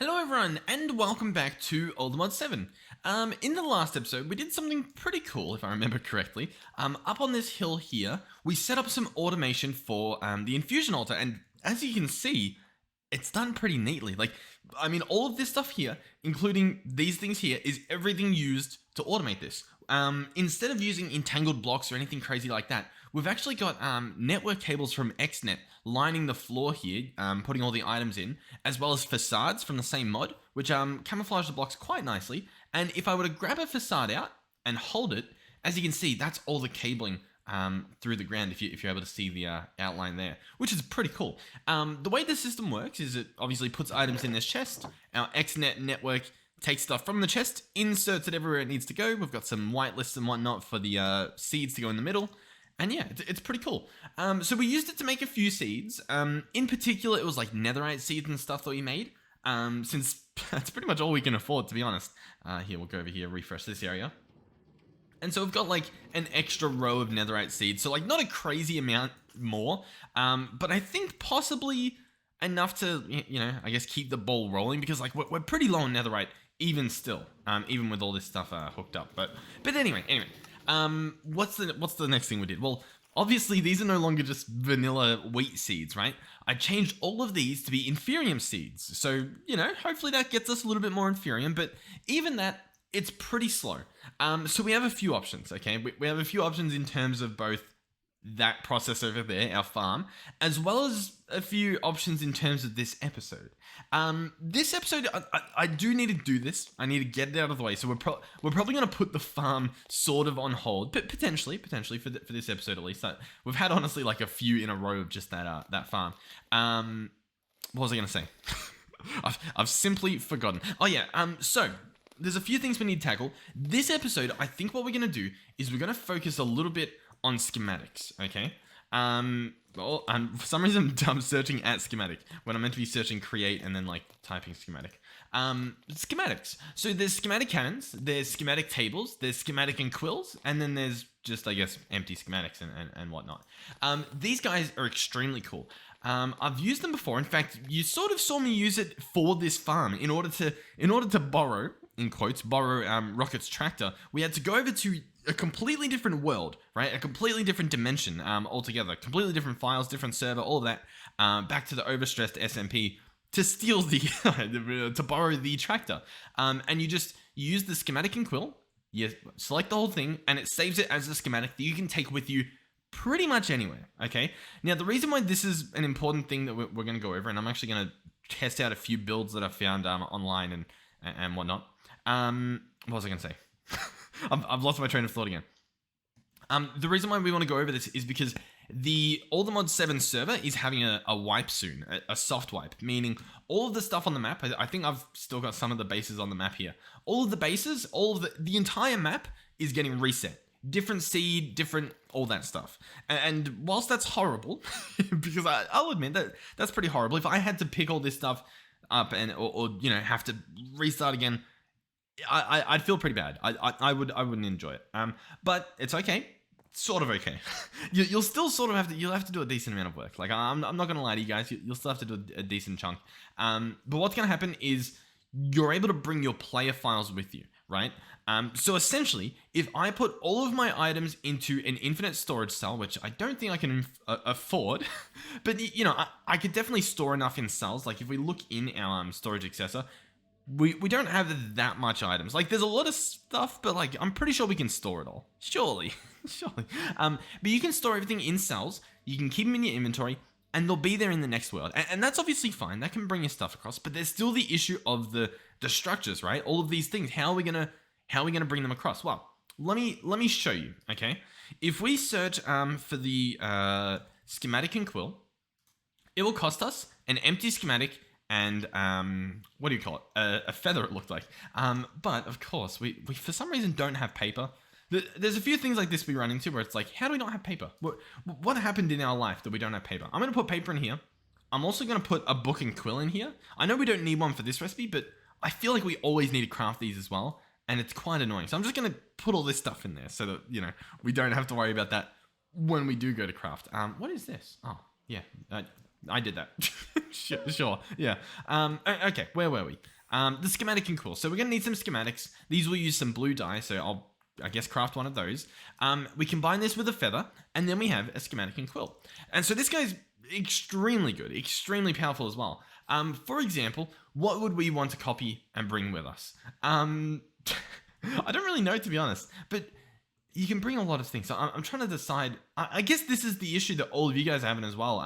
Hello everyone, and welcome back to Allthemodium 7. In the last episode, we did something pretty cool, if I remember correctly. Up on this hill here, we set up some automation for the infusion altar, and as you can see, it's done pretty neatly. All of this stuff here, including these things here, is everything used to automate this. Instead of using entangled blocks or anything crazy like that, we've actually got network cables from XNet lining the floor here, putting all the items in, as well as facades from the same mod, which camouflage the blocks quite nicely. And if I were to grab a facade out and hold it, as you can see, that's all the cabling through the ground, if you're able to see the outline there, which is pretty cool. The way the system works is it obviously puts items in this chest. Our XNet network takes stuff from the chest, inserts it everywhere it needs to go. We've got some white lists and whatnot for the seeds to go in the middle. And yeah, it's pretty cool. So we used it to make a few seeds. In particular, it was like netherite seeds and stuff that we made. Since that's pretty much all we can afford, to be honest. Here, we'll go over here, refresh this area. And so we've got like an extra row of netherite seeds. So like not a crazy amount more. But I think possibly enough to, I guess keep the ball rolling. Because like we're pretty low on netherite even still. Even with all this stuff hooked up. But anyway. What's the next thing we did? Well, obviously these are no longer just vanilla wheat seeds, right? I changed all of these to be inferium seeds. So, hopefully that gets us a little bit more inferium, but even that, it's pretty slow. So we have a few options, okay? We have a few options in terms of both that process over there, our farm, as well as a few options in terms of this episode. This episode, I do need to do this. I need to get it out of the way. So we're probably going to put the farm sort of on hold, but potentially for this episode at least. We've had honestly like a few in a row of just that farm. What was I going to say? I've simply forgotten. Oh yeah. So there's a few things we need to tackle. This episode, I think what we're going to do is we're going to focus a little bit on schematics, okay? For some reason I'm searching at schematic when I'm meant to be searching create and then like typing schematic. Schematics. So there's schematic cannons, there's schematic tables, there's schematic and quills, and then there's just, I guess, empty schematics and whatnot. These guys are extremely cool. I've used them before. In fact, you sort of saw me use it for this farm in order to borrow, in quotes, Rocket's tractor. We had to go over to a completely different world, right? A completely different dimension altogether. Completely different files, different server, all of that. Back to the overstressed SMP to steal to borrow the tractor. And you use the schematic and quill. You select the whole thing and it saves it as a schematic that you can take with you pretty much anywhere, okay? Now, the reason why this is an important thing that we're going to go over, and I'm actually going to test out a few builds that I found online and whatnot. What was I going to say? I've lost my train of thought again. The reason why we want to go over this is because the Allthemodium 7 server is having a wipe soon, a soft wipe, meaning all of the stuff on the map, I think I've still got some of the bases on the map here. All of the bases, all of the entire map is getting reset. Different seed, different, all that stuff. And whilst that's horrible, because I'll admit that's pretty horrible. If I had to pick all this stuff up or have to restart again, I'd feel pretty bad. I wouldn't enjoy it. But it's okay. Sort of okay. You'll still sort of you'll have to do a decent amount of work. Like I'm not gonna lie to you guys. You'll still have to do a decent chunk. But what's gonna happen is you're able to bring your player files with you, right? So essentially, if I put all of my items into an infinite storage cell, which I don't think I can afford, but I could definitely store enough in cells. Like if we look in our storage accessor, we don't have that much items. Like there's a lot of stuff, but like I'm pretty sure we can store it all. Surely. But you can store everything in cells. You can keep them in your inventory, and they'll be there in the next world. And that's obviously fine. That can bring your stuff across. But there's still the issue of the structures, right? All of these things. How are we gonna bring them across? Well, let me show you. Okay, if we search for the schematic and quill, it will cost us an empty schematic and what do you call it? A feather, it looked like. But of course, we for some reason don't have paper. There's a few things like this we run into where it's like, how do we not have paper? What happened in our life that we don't have paper? I'm going to put paper in here. I'm also going to put a book and quill in here. I know we don't need one for this recipe, but I feel like we always need to craft these as well. And it's quite annoying. So I'm just going to put all this stuff in there so that, we don't have to worry about that when we do go to craft. What is this? Oh, yeah. I did that. Sure. Yeah. Okay. Where were we? The schematic and quill. So we're gonna need some schematics. These will use some blue dye. So I guess craft one of those. We combine this with a feather, and then we have a schematic and quill. And so this guy's extremely good, extremely powerful as well. For example, what would we want to copy and bring with us? I don't really know, to be honest, but you can bring a lot of things. So I'm trying to decide. I guess this is the issue that all of you guys are having as well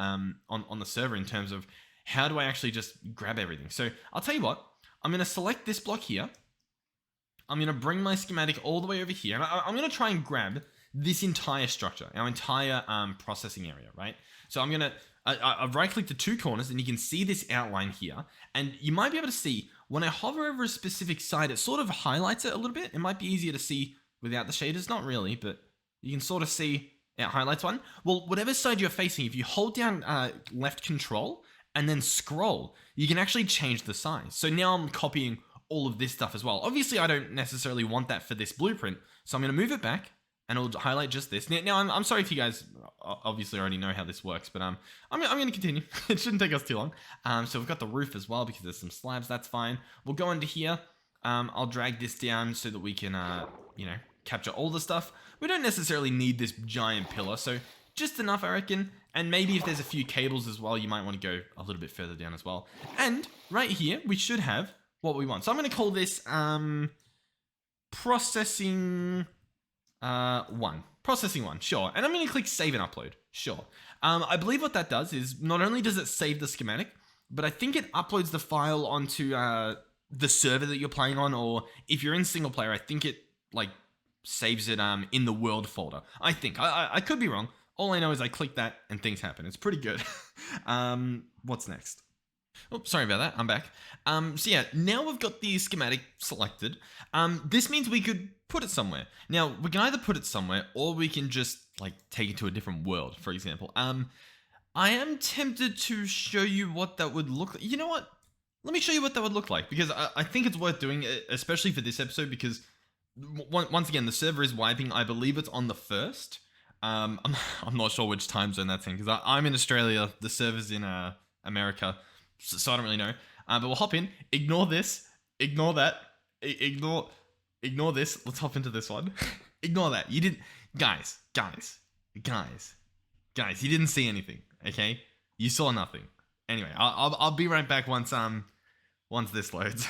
on the server in terms of how do I actually just grab everything. So I'll tell you what, I'm going to select this block here. I'm going to bring my schematic all the way over here. And I'm going to try and grab this entire structure, our entire processing area, right? So I'm going to, I've right-clicked the two corners and you can see this outline here. And you might be able to see when I hover over a specific side, it sort of highlights it a little bit. It might be easier to see without the shaders, not really, but you can sort of see it highlights one. Well, whatever side you're facing, if you hold down left control and then scroll, you can actually change the size. So now I'm copying all of this stuff as well. Obviously, I don't necessarily want that for this blueprint, so I'm going to move it back and it'll highlight just this. Now I'm sorry if you guys obviously already know how this works, but I'm going to continue. It shouldn't take us too long. So we've got the roof as well because there's some slabs. That's fine. We'll go into here. I'll drag this down so that we can, capture all the stuff. We don't necessarily need this giant pillar, so just enough, I reckon. And maybe if there's a few cables as well, you might want to go a little bit further down as well. And right here, we should have what we want. So I'm going to call this processing 1. Processing 1, sure. And I'm going to click save and upload, sure. I believe what that does is not only does it save the schematic, but I think it uploads the file onto the server that you're playing on, or if you're in single player, I think it saves it in the world folder. I think. I could be wrong. All I know is I click that and things happen. It's pretty good. What's next? Oh, sorry about that. I'm back. So yeah, now we've got the schematic selected. This means we could put it somewhere. Now, we can either put it somewhere or we can just take it to a different world, for example. I am tempted to show you what that would look like. You know what? Let me show you what that would look like, because I think it's worth doing, especially for this episode, because once again, the server is wiping. I believe it's on the 1st. I'm not sure which time zone that's in, because I'm in Australia. The server's in America, so I don't really know. But we'll hop in. Ignore this. Ignore that. Ignore this. Let's hop into this one. Ignore that. You didn't, guys. You didn't see anything. Okay, you saw nothing. Anyway, I'll be right back once this loads.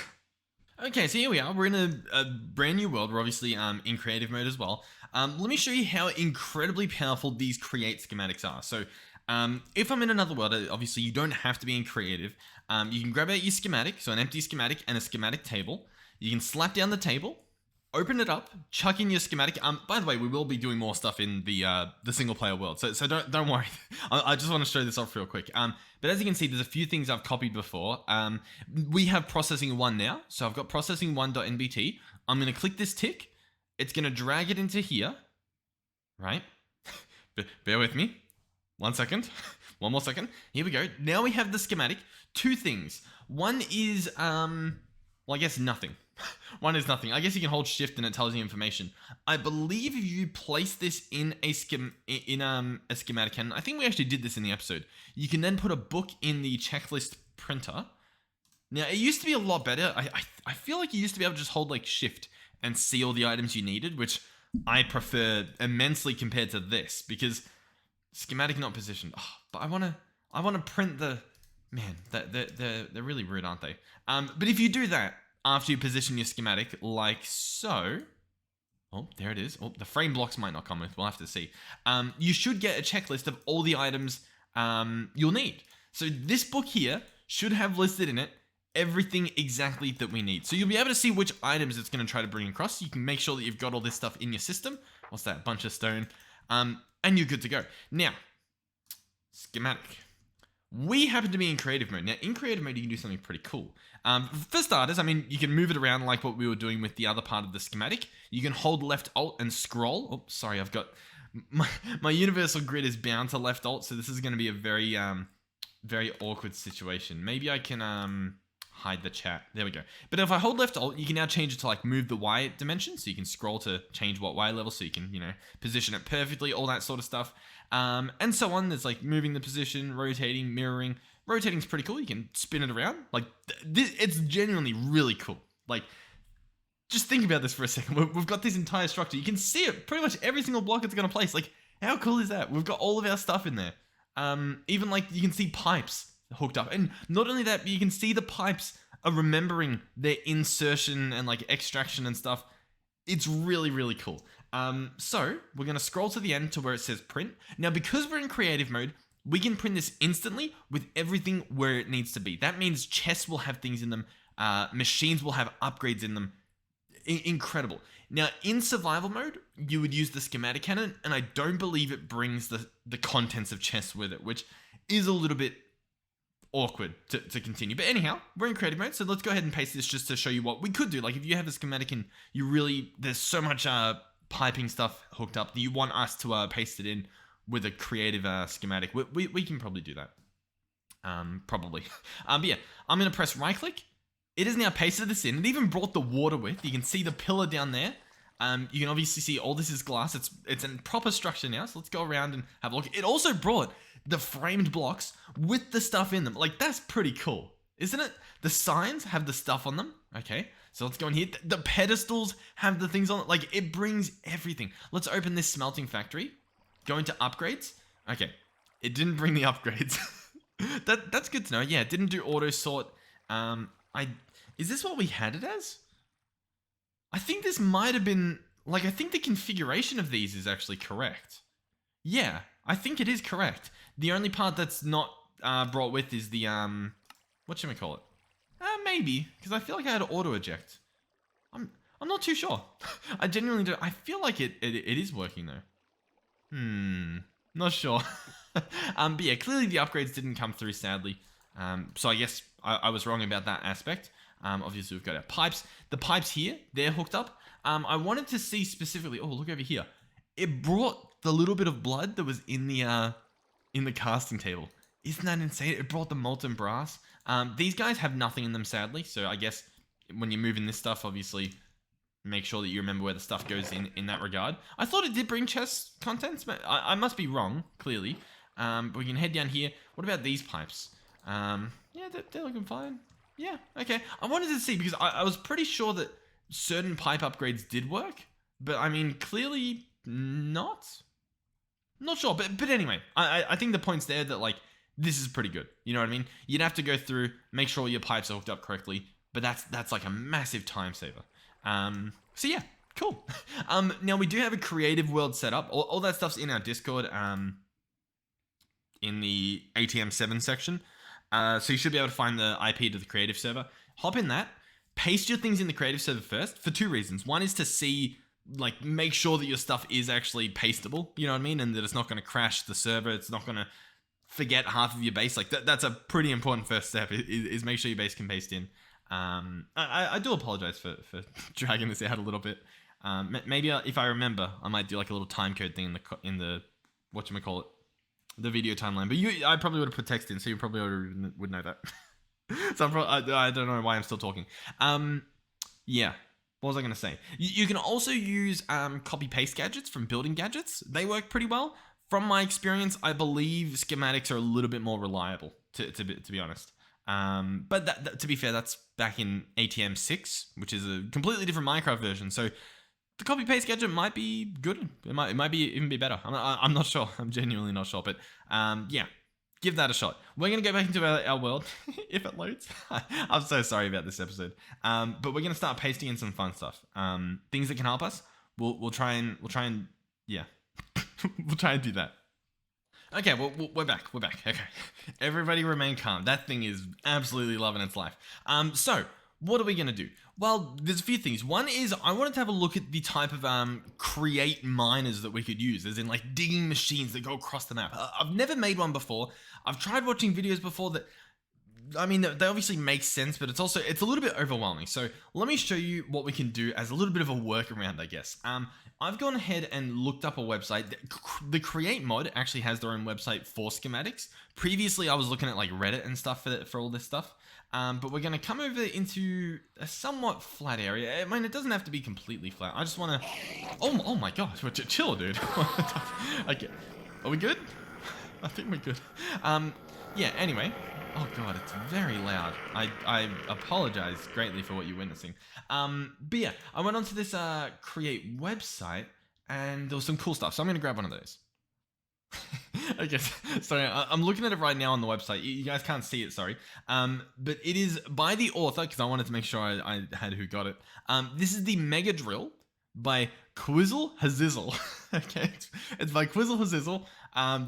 Okay, so here we are. We're in a brand new world. We're obviously in creative mode as well. Let me show you how incredibly powerful these create schematics are. So if I'm in another world, obviously you don't have to be in creative. You can grab out your schematic, so an empty schematic and a schematic table. You can slap down the table, open it up, chuck in your schematic. By the way, we will be doing more stuff in the single player world, so don't worry. I just want to show this off real quick. But as you can see, there's a few things I've copied before. We have processing 1 now, so I've got processing 1.nbt. I'm going to click this tick. It's going to drag it into here, right? Bear with me. 1 second. One more second. Here we go. Now we have the schematic. 2 things. One is, I guess nothing. One is nothing. I guess you can hold shift and it tells you information. I believe if you place this in a Schematicannon, I think we actually did this in the episode. You can then put a book in the checklist printer. Now, it used to be a lot better. I feel like you used to be able to just hold shift and see all the items you needed, which I prefer immensely compared to this, because schematic not positioned. Oh, but I want to print the, man, they're really rude, aren't they? But if you do that after you position your schematic like so, oh, there it is. Oh, the frame blocks might not come with. We'll have to see. You should get a checklist of all the items you'll need. So this book here should have listed in it everything exactly that we need. So you'll be able to see which items it's going to try to bring across. You can make sure that you've got all this stuff in your system. What's that? Bunch of stone. And you're good to go. Now, schematic. We happen to be in creative mode. Now, in creative mode, you can do something pretty cool. For starters, I mean, you can move it around like what we were doing with the other part of the schematic. You can hold left alt and scroll. Oh, sorry, I've got... My universal grid is bound to left alt, so this is going to be a very, very awkward situation. Maybe I can... hide the chat. There we go. But if I hold left alt, you can now change it to like move the Y dimension. So you can scroll to change what Y level. So you can, position it perfectly, all that sort of stuff. And so on. There's like moving the position, rotating, mirroring. Rotating's pretty cool. You can spin it around. Like it's genuinely really cool. Like, just think about this for a second. We've got this entire structure. You can see it. Pretty much every single block it's going to place. Like, how cool is that? We've got all of our stuff in there. Even like you can see pipes hooked up. And not only that, but you can see the pipes are remembering their insertion and like extraction and stuff. It's really, really cool. So we're going to scroll to the end to where it says print. Now, because we're in creative mode, we can print this instantly with everything where it needs to be. That means chests will have things in them. Machines will have upgrades in them. Incredible. Now, in survival mode, you would use the Schematicannon, and I don't believe it brings the contents of chests with it, which is a little bit awkward to continue. But anyhow, we're in creative mode, so let's go ahead and paste this just to show you what we could do. Like, if you have a Schematicon, there's so much piping stuff hooked up that you want us to paste it in with a creative schematic. We can probably do that. Probably. But yeah, I'm going to press right-click. It has now pasted this in. It even brought the water with. You can see the pillar down there. You can obviously see all this is glass. It's a proper structure now. So let's go around and have a look. It also brought the framed blocks with the stuff in them. Like, that's pretty cool, isn't it? The signs have the stuff on them. Okay, so let's go in here. The pedestals have the things on it. Like, it brings everything. Let's open this smelting factory. Go into upgrades. Okay, it didn't bring the upgrades. That's good to know. Yeah, it didn't do auto sort. Is this what we had it as? I think this might have been, like, I think the configuration of these is actually correct. Yeah, I think it is correct. The only part that's not brought with is the, what should we call it? Maybe, because I feel like I had auto eject. I'm not too sure. I genuinely do. I feel like it is working though. Not sure. But yeah, clearly the upgrades didn't come through, sadly. So I guess I was wrong about that aspect. Obviously, we've got our pipes. The pipes here, they're hooked up. I wanted to see specifically... Oh, look over here. It brought the little bit of blood that was in the casting table. Isn't that insane? It brought the molten brass. These guys have nothing in them, sadly. So I guess when you're moving this stuff, obviously, make sure that you remember where the stuff goes in that regard. I thought it did bring chest contents, but I must be wrong, clearly. But we can head down here. What about these pipes? Yeah, they're looking fine. Yeah, okay. I wanted to see, because I was pretty sure that certain pipe upgrades did work, but I mean, clearly not. Not sure, but anyway, I think the point's there that, like, this is pretty good. You know what I mean? You'd have to go through, make sure your pipes are hooked up correctly, but that's like a massive time saver. So yeah, cool. Now we do have a creative world set up. All that stuff's in our Discord, in the ATM7 section. So you should be able to find the IP to the creative server. Hop in that. Paste your things in the creative server first for two reasons. One is to see, like, make sure that your stuff is actually pasteable, you know what I mean? And that it's not going to crash the server. It's not going to forget half of your base. Like, that's a pretty important first step, is make sure your base can paste in. I do apologize for dragging this out a little bit. Maybe if I remember, I might do like a little time code thing in the whatchamacallit, the video timeline. But I probably would have put text in, so you probably would know that. So I don't know why I'm still talking. Yeah. What was I going to say? You can also use copy-paste gadgets from building gadgets. They work pretty well. From my experience, I believe schematics are a little bit more reliable, to be honest. But to be fair, that's back in ATM 6, which is a completely different Minecraft version. So the copy-paste gadget might be good. It might be even be better. I'm not sure. I'm genuinely not sure. But yeah, give that a shot. We're going to go back into our world, if it loads. I'm so sorry about this episode. But we're going to start pasting in some fun stuff. Things that can help us. We'll try and yeah. We'll try and do that. Okay, well, we're back. Okay. Everybody remain calm. That thing is absolutely loving its life. So, what are we going to do? Well, there's a few things. One is I wanted to have a look at the type of create miners that we could use, as in like digging machines that go across the map. I've never made one before. I've tried watching videos before that, I mean, they obviously make sense, but it's a little bit overwhelming. So let me show you what we can do as a little bit of a workaround, I guess. I've gone ahead and looked up a website. The Create mod actually has their own website for schematics. Previously, I was looking at like Reddit and stuff for all this stuff. But we're going to come over into a somewhat flat area. I mean, it doesn't have to be completely flat. I just want to... Oh my gosh, chill, dude. Okay, are we good? I think we're good. Yeah, anyway. Oh god, it's very loud. I apologize greatly for what you're witnessing. But yeah, I went onto this create website and there was some cool stuff. So I'm going to grab one of those. Okay, sorry, I'm looking at it right now on the website. You guys can't see it, sorry. But it is by the author, because I wanted to make sure I had who got it. This is the Mega Drill by Quizzle Hazizzle. Okay, it's by Quizzle Hazizzle.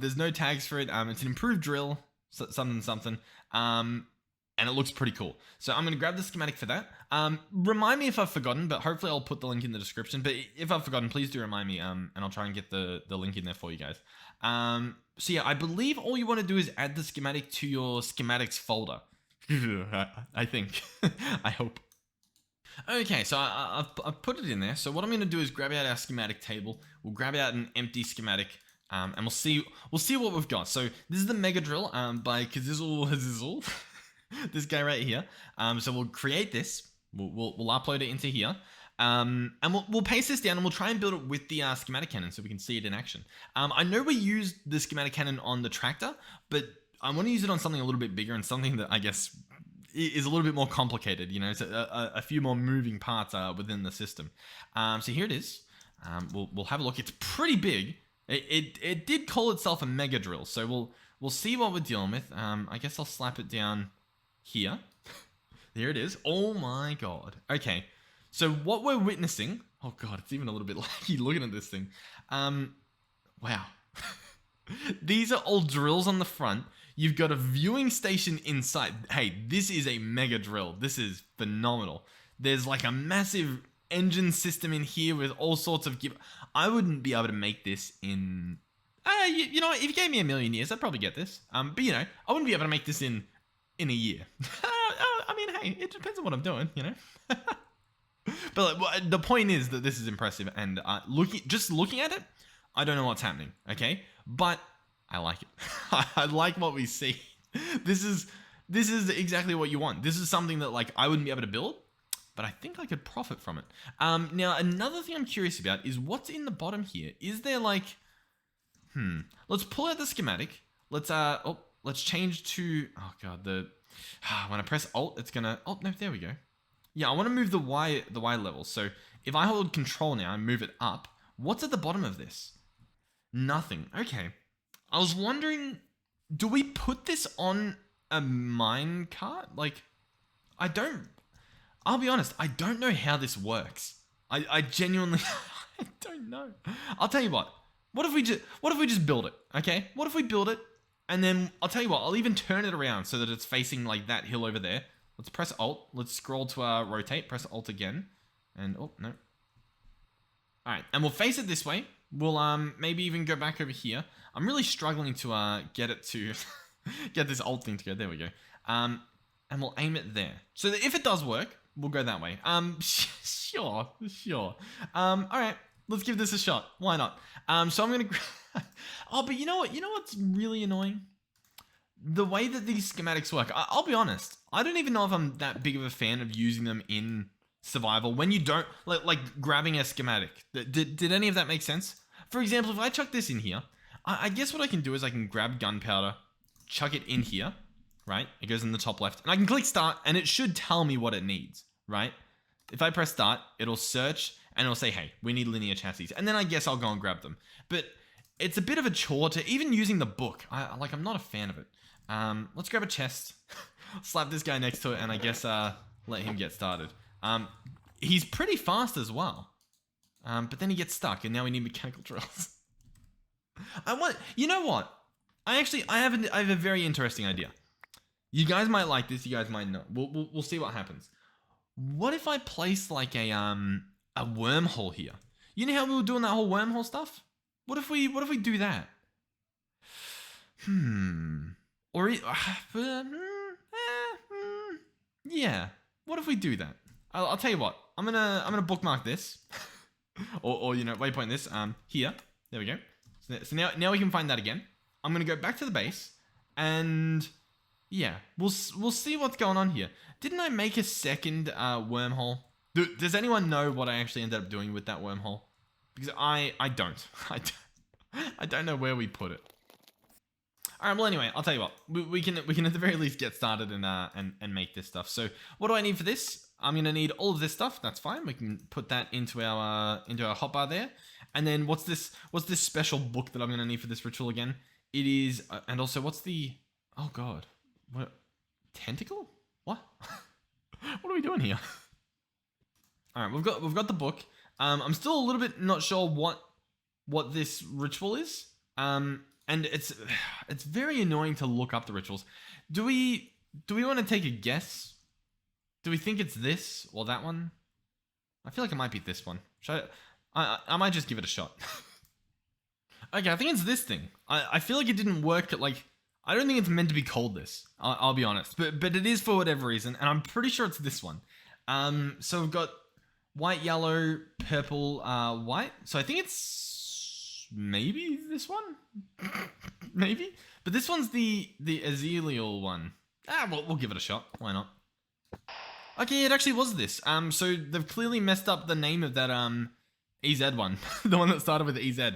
There's no tags for it. It's an improved drill, something. And it looks pretty cool. So I'm going to grab the schematic for that. Remind me if I've forgotten, but hopefully I'll put the link in the description. But if I've forgotten, please do remind me, and I'll try and get the link in there for you guys. So yeah, I believe all you want to do is add the schematic to your schematics folder. I think. I hope. Okay, so I've put it in there. So what I'm going to do is grab out our schematic table. We'll grab out an empty schematic. And we'll see what we've got. So this is the Mega Drill by Kazizzle Hazizzle. This guy right here. So we'll create this. We'll upload it into here. And we'll paste this down and we'll try and build it with the Schematicannon so we can see it in action. I know we used the Schematicannon on the tractor, but I want to use it on something a little bit bigger and something that I guess is a little bit more complicated. You know, it's a few more moving parts within the system. So here it is. We'll have a look. It's pretty big. It did call itself a Mega Drill, so we'll see what we're dealing with. I guess I'll slap it down here. There it is. Oh my god. Okay, so what we're witnessing... Oh god, it's even a little bit laggy looking at this thing. Wow. These are all drills on the front. You've got a viewing station inside. Hey, this is a Mega Drill. This is phenomenal. There's like a massive engine system in here with all sorts of... I wouldn't be able to make this in... you know what? If you gave me 1,000,000 years, I'd probably get this. But you know, I wouldn't be able to make this in a year. I mean, hey, it depends on what I'm doing, you know? But like, the point is that this is impressive, and just looking at it, I don't know what's happening, okay? But I like it. I like what we see. This is exactly what you want. This is something that like I wouldn't be able to build, but I think I could profit from it. Now, another thing I'm curious about is what's in the bottom here. Is there like... Let's pull out the schematic. Let's change to... Oh, God, when I press Alt, it's gonna... Oh, no, there we go. Yeah, I want to move the Y level. So if I hold Control now and move it up, what's at the bottom of this? Nothing. Okay. I was wondering, do we put this on a mine cart? Like, I'll be honest, I don't know how this works. I genuinely, I don't know. I'll tell you what. What if we just build it? Okay. What if we build it, and then I'll tell you what. I'll even turn it around so that it's facing like that hill over there. Let's press Alt. Let's scroll to rotate. Press Alt again, and oh no. All right, and we'll face it this way. We'll maybe even go back over here. I'm really struggling to get it to get this Alt thing to go. There we go. And we'll aim it there. So that if it does work, we'll go that way. Sure. All right, let's give this a shot. Why not? So I'm gonna... Oh, but you know what? You know what's really annoying? The way that these schematics work. I'll be honest. I don't even know if I'm that big of a fan of using them in survival when you don't... Like grabbing a schematic. Did any of that make sense? For example, if I chuck this in here, I guess what I can do is I can grab gunpowder, chuck it in here, right? It goes in the top left. And I can click start, and it should tell me what it needs, right? If I press start, it'll search, and it'll say, hey, we need linear chassis. And then I guess I'll go and grab them. But it's a bit of a chore to even using the book. I'm not a fan of it. Let's grab a chest, slap this guy next to it, and I guess let him get started. He's pretty fast as well. But then he gets stuck, and now we need mechanical drills. You know what? I have a very interesting idea. You guys might like this. You guys might not. We'll see what happens. What if I place like a wormhole here? You know how we were doing that whole wormhole stuff? What if we do that? Or yeah. What if we do that? I'll tell you what. I'm gonna bookmark this, or you know, waypoint this. Here. There we go. So now we can find that again. I'm gonna go back to the base, and Yeah, we'll see what's going on here. Didn't I make a second wormhole? Does anyone know what I actually ended up doing with that wormhole? Because I don't. I don't know where we put it. All right. Well, anyway, I'll tell you what. We can at the very least get started and make this stuff. So what do I need for this? I'm gonna need all of this stuff. That's fine. We can put that into our hotbar there. And then what's this special book that I'm gonna need for this ritual again? It is and also what's the oh god what tentacle? What? What are we doing here? All right, we've got the book. I'm still a little bit not sure what this ritual is. And it's very annoying to look up the rituals. Do we want to take a guess? Do we think it's this or that one? I feel like it might be this one. I might just give it a shot. Okay, I think it's this thing. I feel like it didn't work. Like, I don't think it's meant to be called this. I'll be honest, but it is for whatever reason, and I'm pretty sure it's this one. So we've got white, yellow, purple, white. So I think it's maybe this one, maybe. But this one's the Azelial one. We'll give it a shot. Why not? Okay, it actually was this. So they've clearly messed up the name of that EZ one, the one that started with the EZ.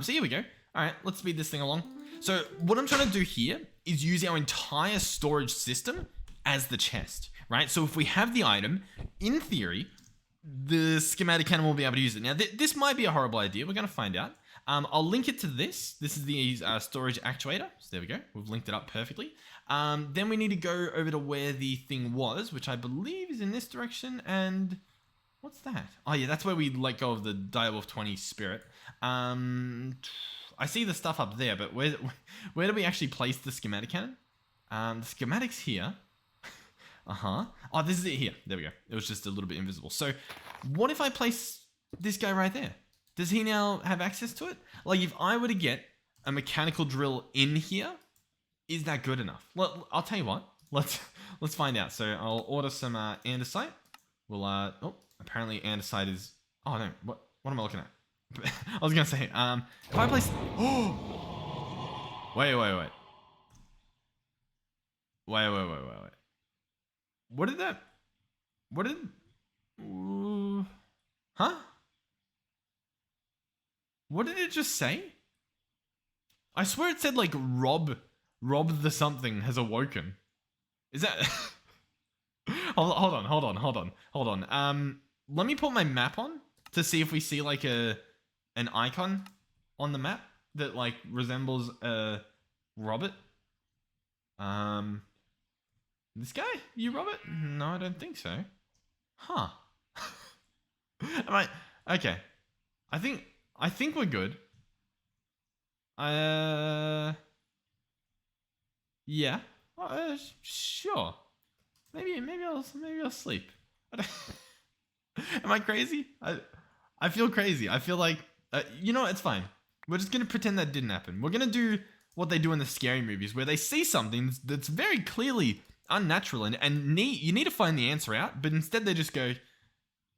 So here we go. All right, let's speed this thing along. So what I'm trying to do here is use our entire storage system as the chest, right? So if we have the item, in theory, the Schematicannon will be able to use it. Now, this might be a horrible idea. We're going to find out. I'll link it to this. This is the storage actuator. So there we go. We've linked it up perfectly. Then we need to go over to where the thing was, which I believe is in this direction. And what's that? Oh, yeah, that's where we let go of the Direwolf 20 spirit. I see the stuff up there, but where do we actually place the Schematicannon? The schematic's here. Oh, this is it here. There we go. It was just a little bit invisible. So what if I place this guy right there? Does he now have access to it? Like, if I were to get a mechanical drill in here, is that good enough? Well, I'll tell you what. Let's find out. So I'll order some andesite. We'll apparently andesite is. Oh no, what am I looking at? I was gonna say if I place. Oh, wait. What did that? What did? Huh? What did it just say? I swear it said like Rob the something has awoken. Is that? Hold on. Let me put my map on to see if we see like an icon on the map that like resembles Robert. This guy? You Robert? No, I don't think so. Huh. Am I okay? I think we're good. Yeah. Sure. Maybe I'll sleep. Am I crazy? I feel crazy. I feel like you know what? It's fine. We're just gonna pretend that didn't happen. We're gonna do what they do in the scary movies, where they see something that's very clearly unnatural and you need to find the answer out, but instead they just go,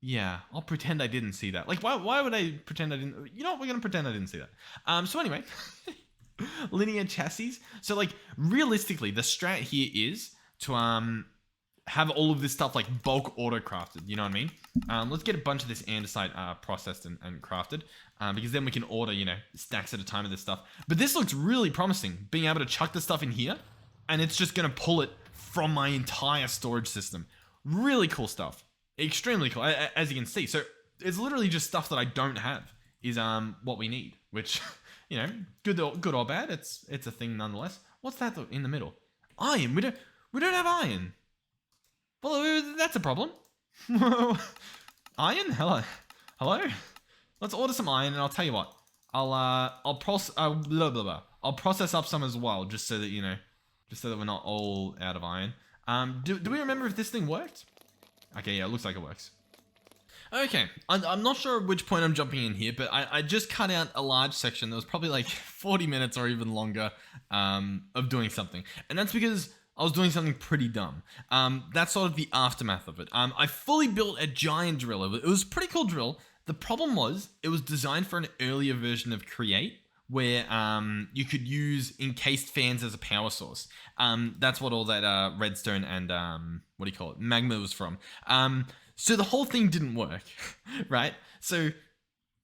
yeah, I'll pretend I didn't see that. Like, why would I pretend I didn't? You know what? We're gonna pretend I didn't see that. So anyway, linear chassis. So like realistically, the strat here is to have all of this stuff like bulk auto crafted. You know what I mean? Let's get a bunch of this andesite processed and crafted, because then we can order, you know, stacks at a time of this stuff. But this looks really promising, being able to chuck the stuff in here, and it's just gonna pull it from my entire storage system. Really cool stuff. Extremely cool, as you can see. So it's literally just stuff that I don't have is what we need, which, you know, good or bad, it's a thing nonetheless. What's that in the middle? Iron. We don't have iron. Well, that's a problem. Iron? Hello. Let's order some iron, and I'll tell you what. I'll process up some as well, just so that, you know, just so that we're not all out of iron. Do we remember if this thing worked? Okay, yeah, it looks like it works. Okay, I'm not sure at which point I'm jumping in here, but I just cut out a large section that was probably like 40 minutes or even longer of doing something. And that's because I was doing something pretty dumb. That's sort of the aftermath of it. I fully built a giant drill. It was a pretty cool drill. The problem was, it was designed for an earlier version of Create, where you could use encased fans as a power source. That's what all that redstone and what do you call it, magma was from. So the whole thing didn't work, right? So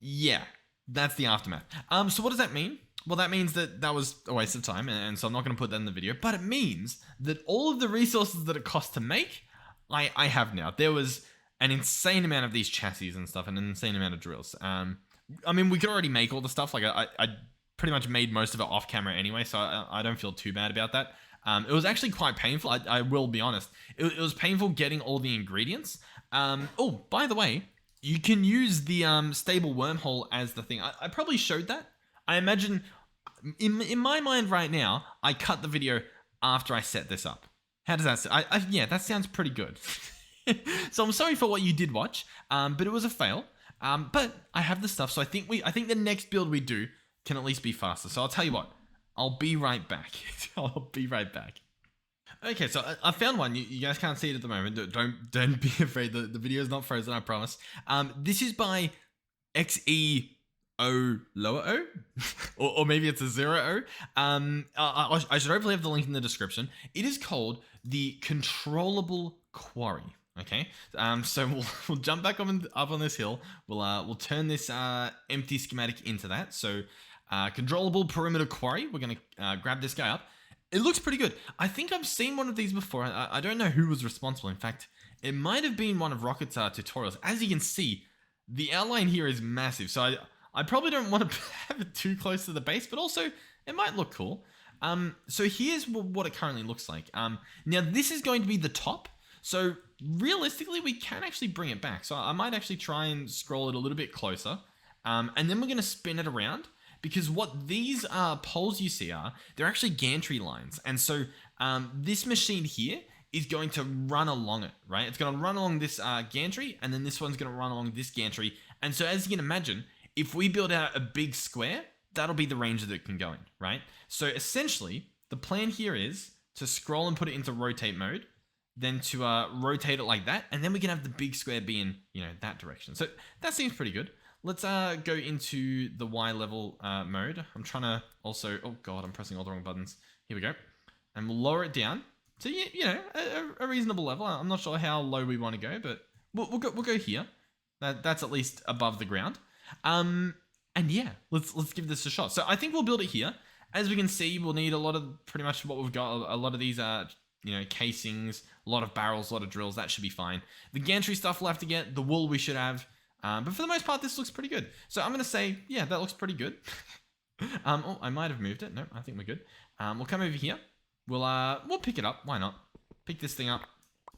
yeah, that's the aftermath. So what does that mean? Well, that means that was a waste of time, and so I'm not going to put that in the video. But it means that all of the resources that it cost to make, I have now. There was an insane amount of these chassis and stuff, and an insane amount of drills. I mean, we could already make all the stuff. Like, I pretty much made most of it off camera anyway, so I don't feel too bad about that. It was actually quite painful. I will be honest. It was painful getting all the ingredients. Oh, by the way, you can use the stable wormhole as the thing. I probably showed that. I imagine, in my mind right now, I cut the video after I set this up. How does that sound? Yeah, that sounds pretty good. So I'm sorry for what you did watch, but it was a fail. But I have the stuff, so I think the next build we do can at least be faster. So I'll tell you what, I'll be right back. I'll be right back. Okay, so I found one. You guys can't see it at the moment. Don't be afraid. The video is not frozen, I promise. This is by XE O lower O, or maybe it's a 0 O. I should hopefully have the link in the description. It is called the Controllable Quarry. Okay, so we'll jump back up on this hill. We'll turn this empty schematic into that. So Controllable Perimeter Quarry. We're gonna grab this guy up. It looks pretty good. I think I've seen one of these before. I don't know who was responsible. In fact, it might have been one of Rocket's tutorials. As you can see, the outline here is massive. So I probably don't want to have it too close to the base, but also it might look cool. So here's what it currently looks like. Now this is going to be the top. So realistically, we can actually bring it back. So I might actually try and scroll it a little bit closer. And then we're going to spin it around, because what these poles you see they're actually gantry lines. And so this machine here is going to run along it, right? It's going to run along this gantry, and then this one's going to run along this gantry. And so as you can imagine, if we build out a big square, that'll be the range that it can go in, right? So essentially, the plan here is to scroll and put it into rotate mode, then to rotate it like that, and then we can have the big square be in, that direction. So that seems pretty good. Let's go into the Y level mode. I'm trying to also, oh God, I'm pressing all the wrong buttons. Here we go. And we'll lower it down to, a reasonable level. I'm not sure how low we want to go, but we'll go here. That's at least above the ground. And yeah, let's give this a shot. So I think we'll build it here. As we can see, we'll need a lot of pretty much what we've got. A lot of these casings, a lot of barrels, a lot of drills. That should be fine. The gantry stuff we'll have to get. The wool we should have. But for the most part, this looks pretty good. So I'm gonna say, yeah, that looks pretty good. Oh, I might have moved it. No, I think we're good. We'll come over here. We'll pick it up. Why not? Pick this thing up.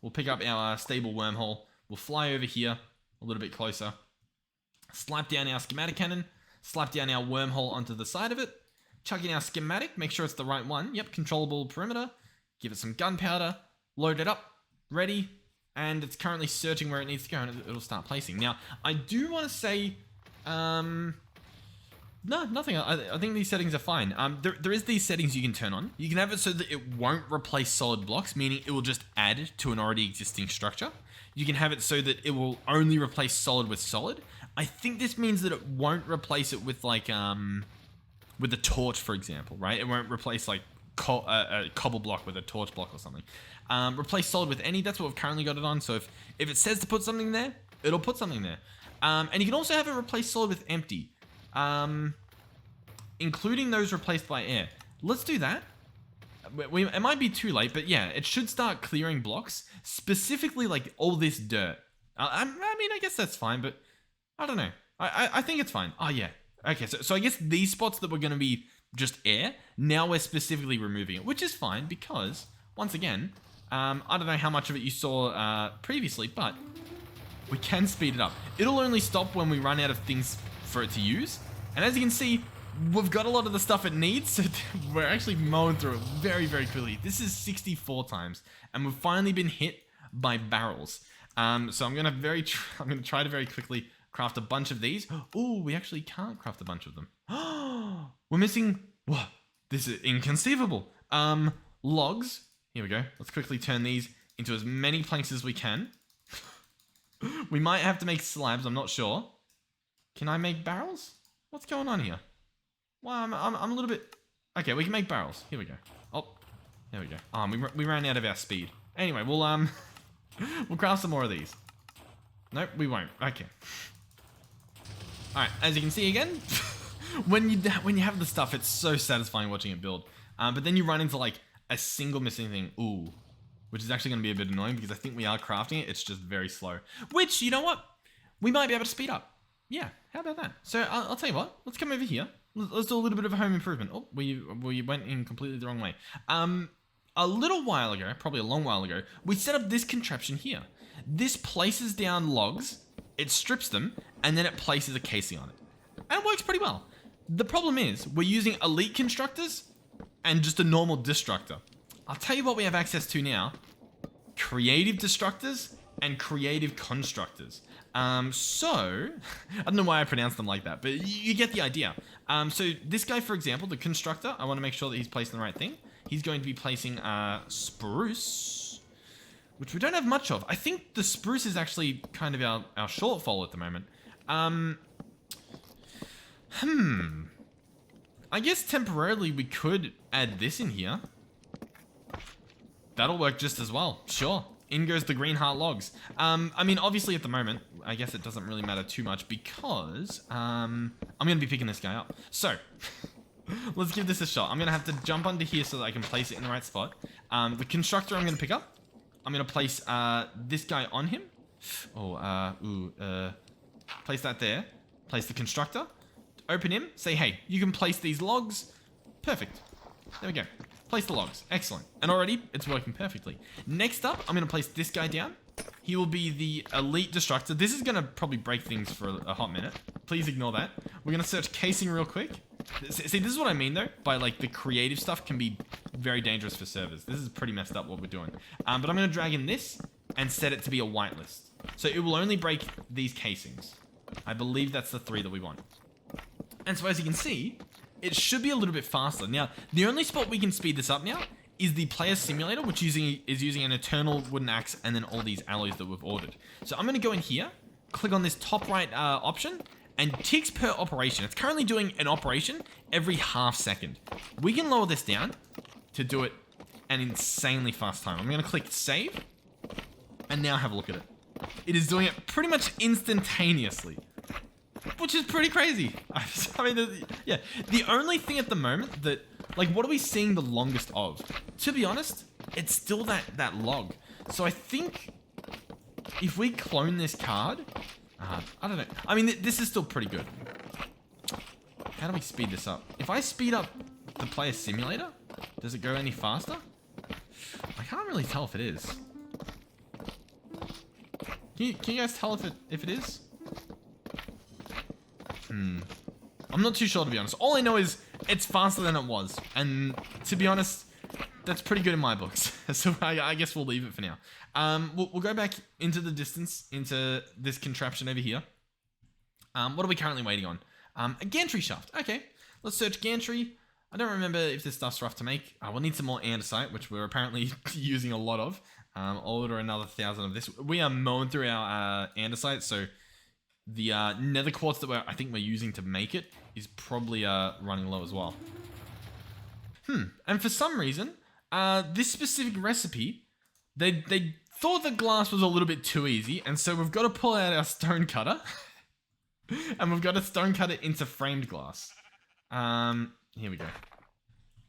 We'll pick up our stable wormhole. We'll fly over here a little bit closer. Slap down our schematic cannon, slap down our wormhole onto the side of it, chuck in our schematic, make sure it's the right one. Yep, controllable perimeter, give it some gunpowder, load it up, ready, and it's currently searching where it needs to go, and it'll start placing. Now, I do want to say, no, nothing. I think these settings are fine. There is these settings you can turn on. You can have it so that it won't replace solid blocks, meaning it will just add to an already existing structure. You can have it so that it will only replace solid with solid. I think this means that it won't replace it with like with a torch, for example, right? It won't replace like a cobble block with a torch block or something. Replace solid with any. That's what we've currently got it on. So if it says to put something there, it'll put something there. And you can also have it replace solid with empty, including those replaced by air. Let's do that. It might be too late, but yeah, it should start clearing blocks, specifically like all this dirt. I mean, I guess that's fine, but I don't know. I think it's fine. Oh, yeah. Okay, so I guess these spots that were going to be just air, now we're specifically removing it, which is fine because, once again, I don't know how much of it you saw previously, but we can speed it up. It'll only stop when we run out of things for it to use. And as you can see, we've got a lot of the stuff it needs, so we're actually mowing through it very, very quickly. This is 64 times, and we've finally been hit by barrels. So I'm gonna try to very quickly craft a bunch of these. Oh, we actually can't craft a bunch of them. We're missing. What? This is inconceivable. Logs. Here we go. Let's quickly turn these into as many planks as we can. We might have to make slabs. I'm not sure. Can I make barrels? What's going on here? Well, I'm a little bit... Okay, we can make barrels. Here we go. Oh, there we go. We ran out of our speed. Anyway, we'll we'll craft some more of these. Nope, we won't. Okay. All right, as you can see again, when you have the stuff, it's so satisfying watching it build. But then you run into like a single missing thing. Ooh, which is actually going to be a bit annoying because I think we are crafting it. It's just very slow. Which, you know what? We might be able to speed up. Yeah, how about that? So I'll tell you what. Let's come over here. Let's do a little bit of a home improvement. Oh, we went in completely the wrong way. A little while ago, probably a long while ago, we set up this contraption here. This places down logs, it strips them, and then it places a casing on it. And it works pretty well. The problem is, we're using elite constructors and just a normal destructor. I'll tell you what we have access to now. Creative destructors and creative constructors. So, I don't know why I pronounced them like that, but you get the idea. So this guy, for example, the constructor, I want to make sure that he's placing the right thing. He's going to be placing spruce, which we don't have much of. I think the spruce is actually kind of our shortfall at the moment. I guess temporarily we could add this in here. That'll work just as well. Sure. In goes the green heart logs. I mean, obviously at the moment, I guess it doesn't really matter too much because I'm going to be picking this guy up. So, let's give this a shot. I'm going to have to jump under here so that I can place it in the right spot. The constructor I'm going to pick up. I'm going to place this guy on him. Place that there. Place the constructor. Open him. Say, hey, you can place these logs. Perfect. There we go. Place the logs. Excellent. And already, it's working perfectly. Next up, I'm going to place this guy down. He will be the elite destructor. This is going to probably break things for a hot minute. Please ignore that. We're going to search casing real quick. See, this is what I mean, though, by, like, the creative stuff can be very dangerous for servers. This is pretty messed up what we're doing. But I'm going to drag in this and set it to be a whitelist. So it will only break these casings. I believe that's the 3 that we want. And so as you can see, it should be a little bit faster. Now, the only spot we can speed this up now is the player simulator, which is using an eternal wooden axe and then all these alloys that we've ordered. So I'm going to go in here, click on this top right option, and ticks per operation. It's currently doing an operation every half second. We can lower this down to do it an insanely fast time. I'm going to click save, and now have a look at it. It is doing it pretty much instantaneously, which is pretty crazy. I mean, yeah. The only thing at the moment that, like, what are we seeing the longest of? To be honest, it's still that log. So I think if we clone this card, I don't know. I mean, this is still pretty good. How do we speed this up? If I speed up the player simulator, does it go any faster? I can't really tell if it is. Can you guys tell if it is? I'm not too sure, to be honest. All I know is it's faster than it was. And to be honest, that's pretty good in my books. So I guess we'll leave it for now. We'll go back into the distance, into this contraption over here. What are we currently waiting on? A Gantry Shaft. Okay, let's search Gantry. I don't remember if this stuff's rough to make. We'll need some more andesite, which we're apparently using a lot of. I'll order another 1,000 of this. We are mowing through our andesite, so the nether quartz that I think we're using to make it is probably running low as well. And for some reason, this specific recipe, they thought the glass was a little bit too easy, and so we've got to pull out our stone cutter, and we've got to stone cut it into framed glass. Here we go.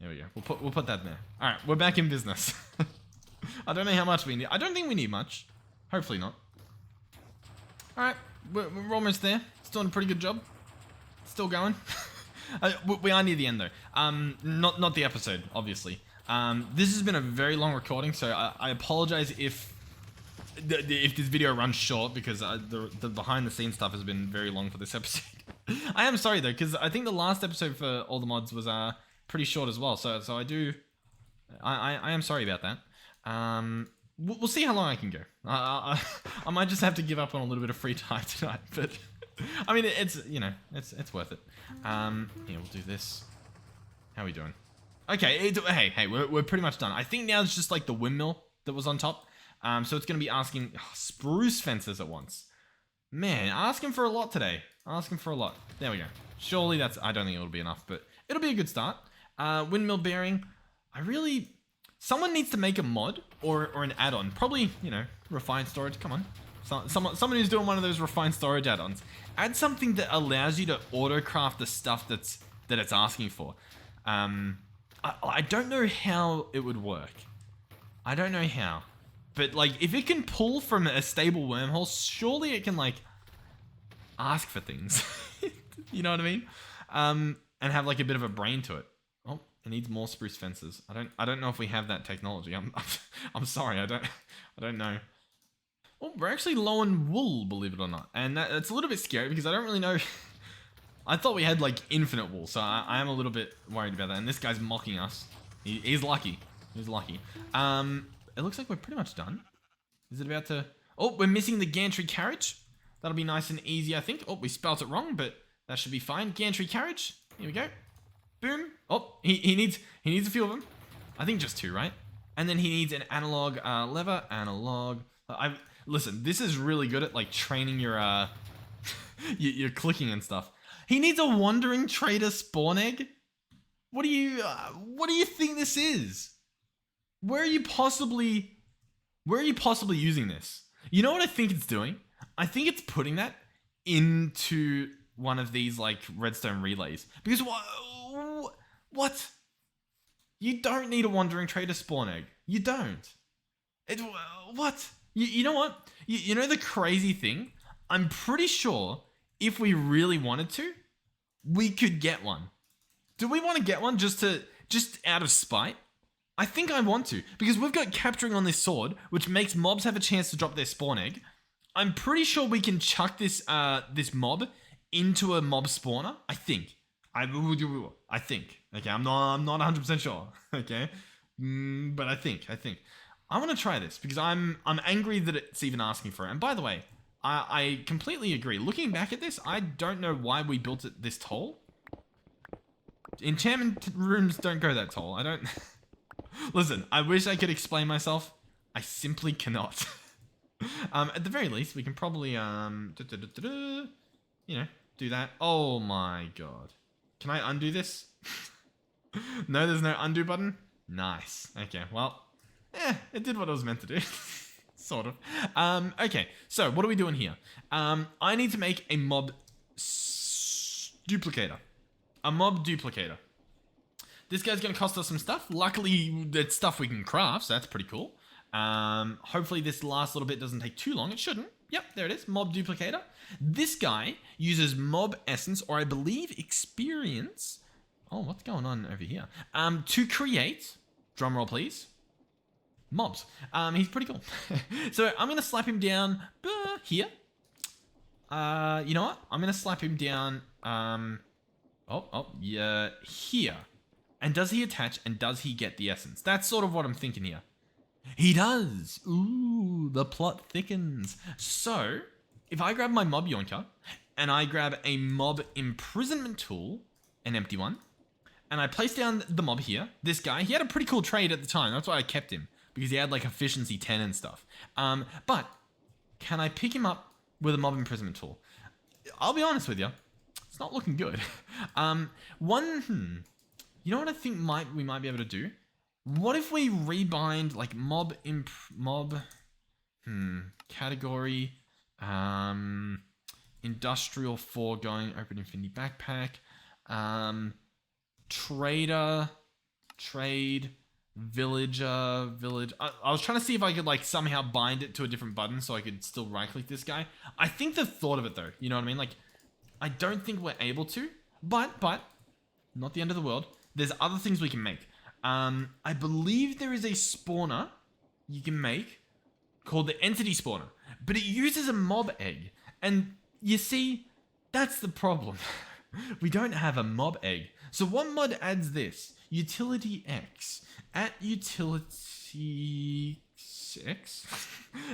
There we go. We'll put that there. All right, we're back in business. I don't know how much we need. I don't think we need much. Hopefully not. All right, we're almost there. It's doing a pretty good job. Still going. We are near the end though. Not the episode, obviously. This has been a very long recording, so I apologize if this video runs short because the behind the scenes stuff has been very long for this episode. I am sorry though, because I think the last episode for all the mods was pretty short as well. So I am sorry about that. We'll see how long I can go. I might just have to give up on a little bit of free time tonight, but I mean it's it's worth it. Here, we'll do this. How are we doing? Okay, hey, we're pretty much done. I think now it's just like the windmill that was on top. So it's gonna be asking spruce fences at once. Man, asking for a lot today. Asking for a lot. There we go. Surely I don't think it'll be enough, but it'll be a good start. Windmill bearing. Someone needs to make a mod or an add-on. Probably, refined storage. Come on. Someone who's doing one of those refined storage add-ons. Add something that allows you to auto-craft the stuff that it's asking for. I don't know how it would work. I don't know how. But, if it can pull from a stable wormhole, surely it can, ask for things. You know what I mean? And have, a bit of a brain to it. Oh, it needs more spruce fences. I don't know if we have that technology. I'm sorry, I don't know. Well, we're actually low on wool, believe it or not. And it's a little bit scary because I don't really know. I thought we had infinite wool, so I am a little bit worried about that. And this guy's mocking us. He's lucky. He's lucky. It looks like we're pretty much done. Is it about to... Oh, we're missing the Gantry Carriage. That'll be nice and easy, I think. Oh, we spelled it wrong, but that should be fine. Gantry Carriage. Here we go. Boom. Oh, he needs a few of them. I think just 2, right? And then he needs an analog lever, analog. Listen, this is really good at training your your clicking and stuff. He needs a wandering trader spawn egg. What do you think this is? Where are you possibly using this? You know what I think it's doing? I think it's putting that into one of these redstone relays. Because what? You don't need a wandering trader spawn egg. You don't. What? You know what? You know the crazy thing? I'm pretty sure if we really wanted to, we could get one. Do we want to get one just out of spite? I think I want to, because we've got capturing on this sword, which makes mobs have a chance to drop their spawn egg. I'm pretty sure we can chuck this this mob into a mob spawner. I think. Okay, I'm not 100% sure. Okay, but I think. I want to try this because I'm angry that it's even asking for it. And by the way, I completely agree. Looking back at this, I don't know why we built it this tall. Enchantment rooms don't go that tall. I don't... Listen, I wish I could explain myself. I simply cannot. At the very least, we can probably, do that. Oh my god. Can I undo this? No, there's no undo button? Nice. Okay, well, it did what it was meant to do. Sort of. Okay, so what are we doing here? I need to make a mob duplicator. A mob duplicator. This guy's going to cost us some stuff. Luckily, it's stuff we can craft, so that's pretty cool. Hopefully this last little bit doesn't take too long. It shouldn't. Yep, there it is. Mob duplicator. This guy uses mob essence, or I believe experience. Oh, what's going on over here? To create, drumroll please, mobs. He's pretty cool. So I'm going to slap him down here. You know what? I'm going to slap him down, yeah, here. And does he attach and does he get the essence? That's sort of what I'm thinking here. He does. Ooh, the plot thickens. So, if I grab my mob yoinker and I grab a mob imprisonment tool, an empty one, and I place down the mob here, this guy, he had a pretty cool trade at the time. That's why I kept him, because he had efficiency 10 and stuff. But can I pick him up with a mob imprisonment tool? I'll be honest with you, it's not looking good. You know what I think we might be able to do? What if we rebind category, industrial foregoing, open infinity backpack, trader, trade, villager, village. I was trying to see if I could somehow bind it to a different button so I could still right click this guy. I think the thought of it though, you know what I mean? I don't think we're able to, but not the end of the world. There's other things we can make. I believe there is a spawner you can make called the entity spawner, but it uses a mob egg. And you see, that's the problem. We don't have a mob egg. So what mod adds this? Utility X. At utility X?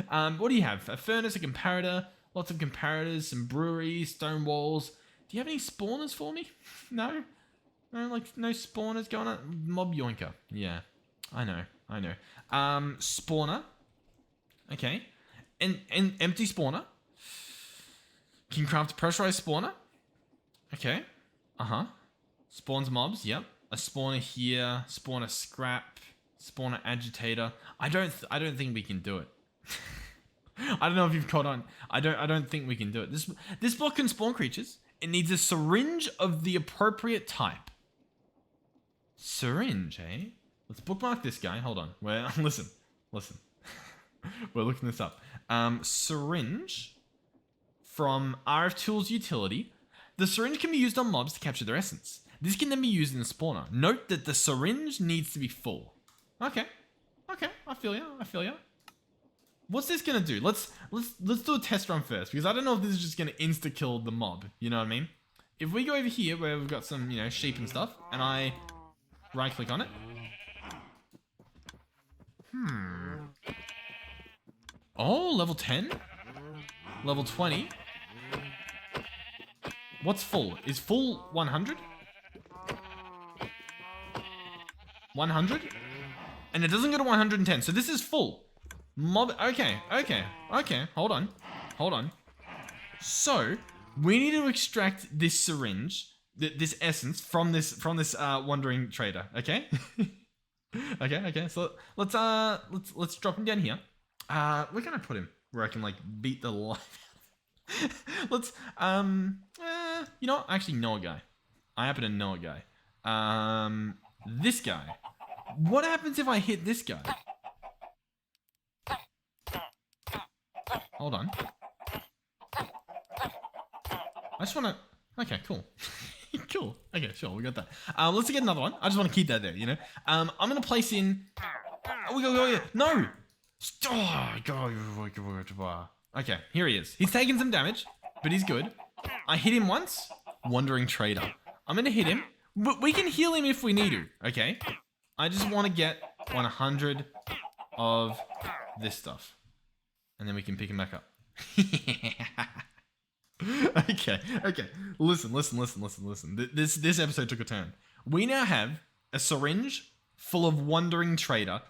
What do you have? A furnace, a comparator, lots of comparators, some breweries, stone walls. Do you have any spawners for me? No? No, no spawners going on? Mob yoinker. Yeah, I know. Spawner. Okay. And empty spawner. Can craft a pressurized spawner. Okay. Spawns mobs, yep. A spawner here, spawner scrap, spawner agitator. I don't think we can do it. I don't know if you've caught on. I don't think we can do it. This block can spawn creatures. It needs a syringe of the appropriate type. Syringe, eh? Let's bookmark this guy. Hold on. Listen. We're looking this up. Syringe from RF Tools utility. The syringe can be used on mobs to capture their essence. This can then be used in the spawner. Note that the syringe needs to be full. Okay. I feel ya. What's this gonna do? Let's do a test run first, because I don't know if this is just gonna insta kill the mob. You know what I mean? If we go over here where we've got some, sheep and stuff, and I right click on it. Oh, level 10? Level 20? What's full? Is full 100? 100? And it doesn't go to 110, so this is full. Mob, okay. Hold on. So, we need to extract this syringe, this essence from this wandering trader, okay? okay. So let's drop him down here. Where can I put him? Where I can beat the life. Let's you know what? I actually know a guy. I happen to know a guy. This guy. What happens if I hit this guy? Hold on. I just want to... Okay, cool. Cool. Okay, sure, we got that. Let's get another one. I just want to keep that there, I'm going to place in... We go. No! Okay, here he is. He's taking some damage, but he's good. I hit him once. Wandering Trader. I'm going to hit him. But we can heal him if we need to, okay? I just want to get 100 of this stuff. And then we can pick him back up. Okay. Listen. This episode took a turn. We now have a syringe full of Wandering Trader.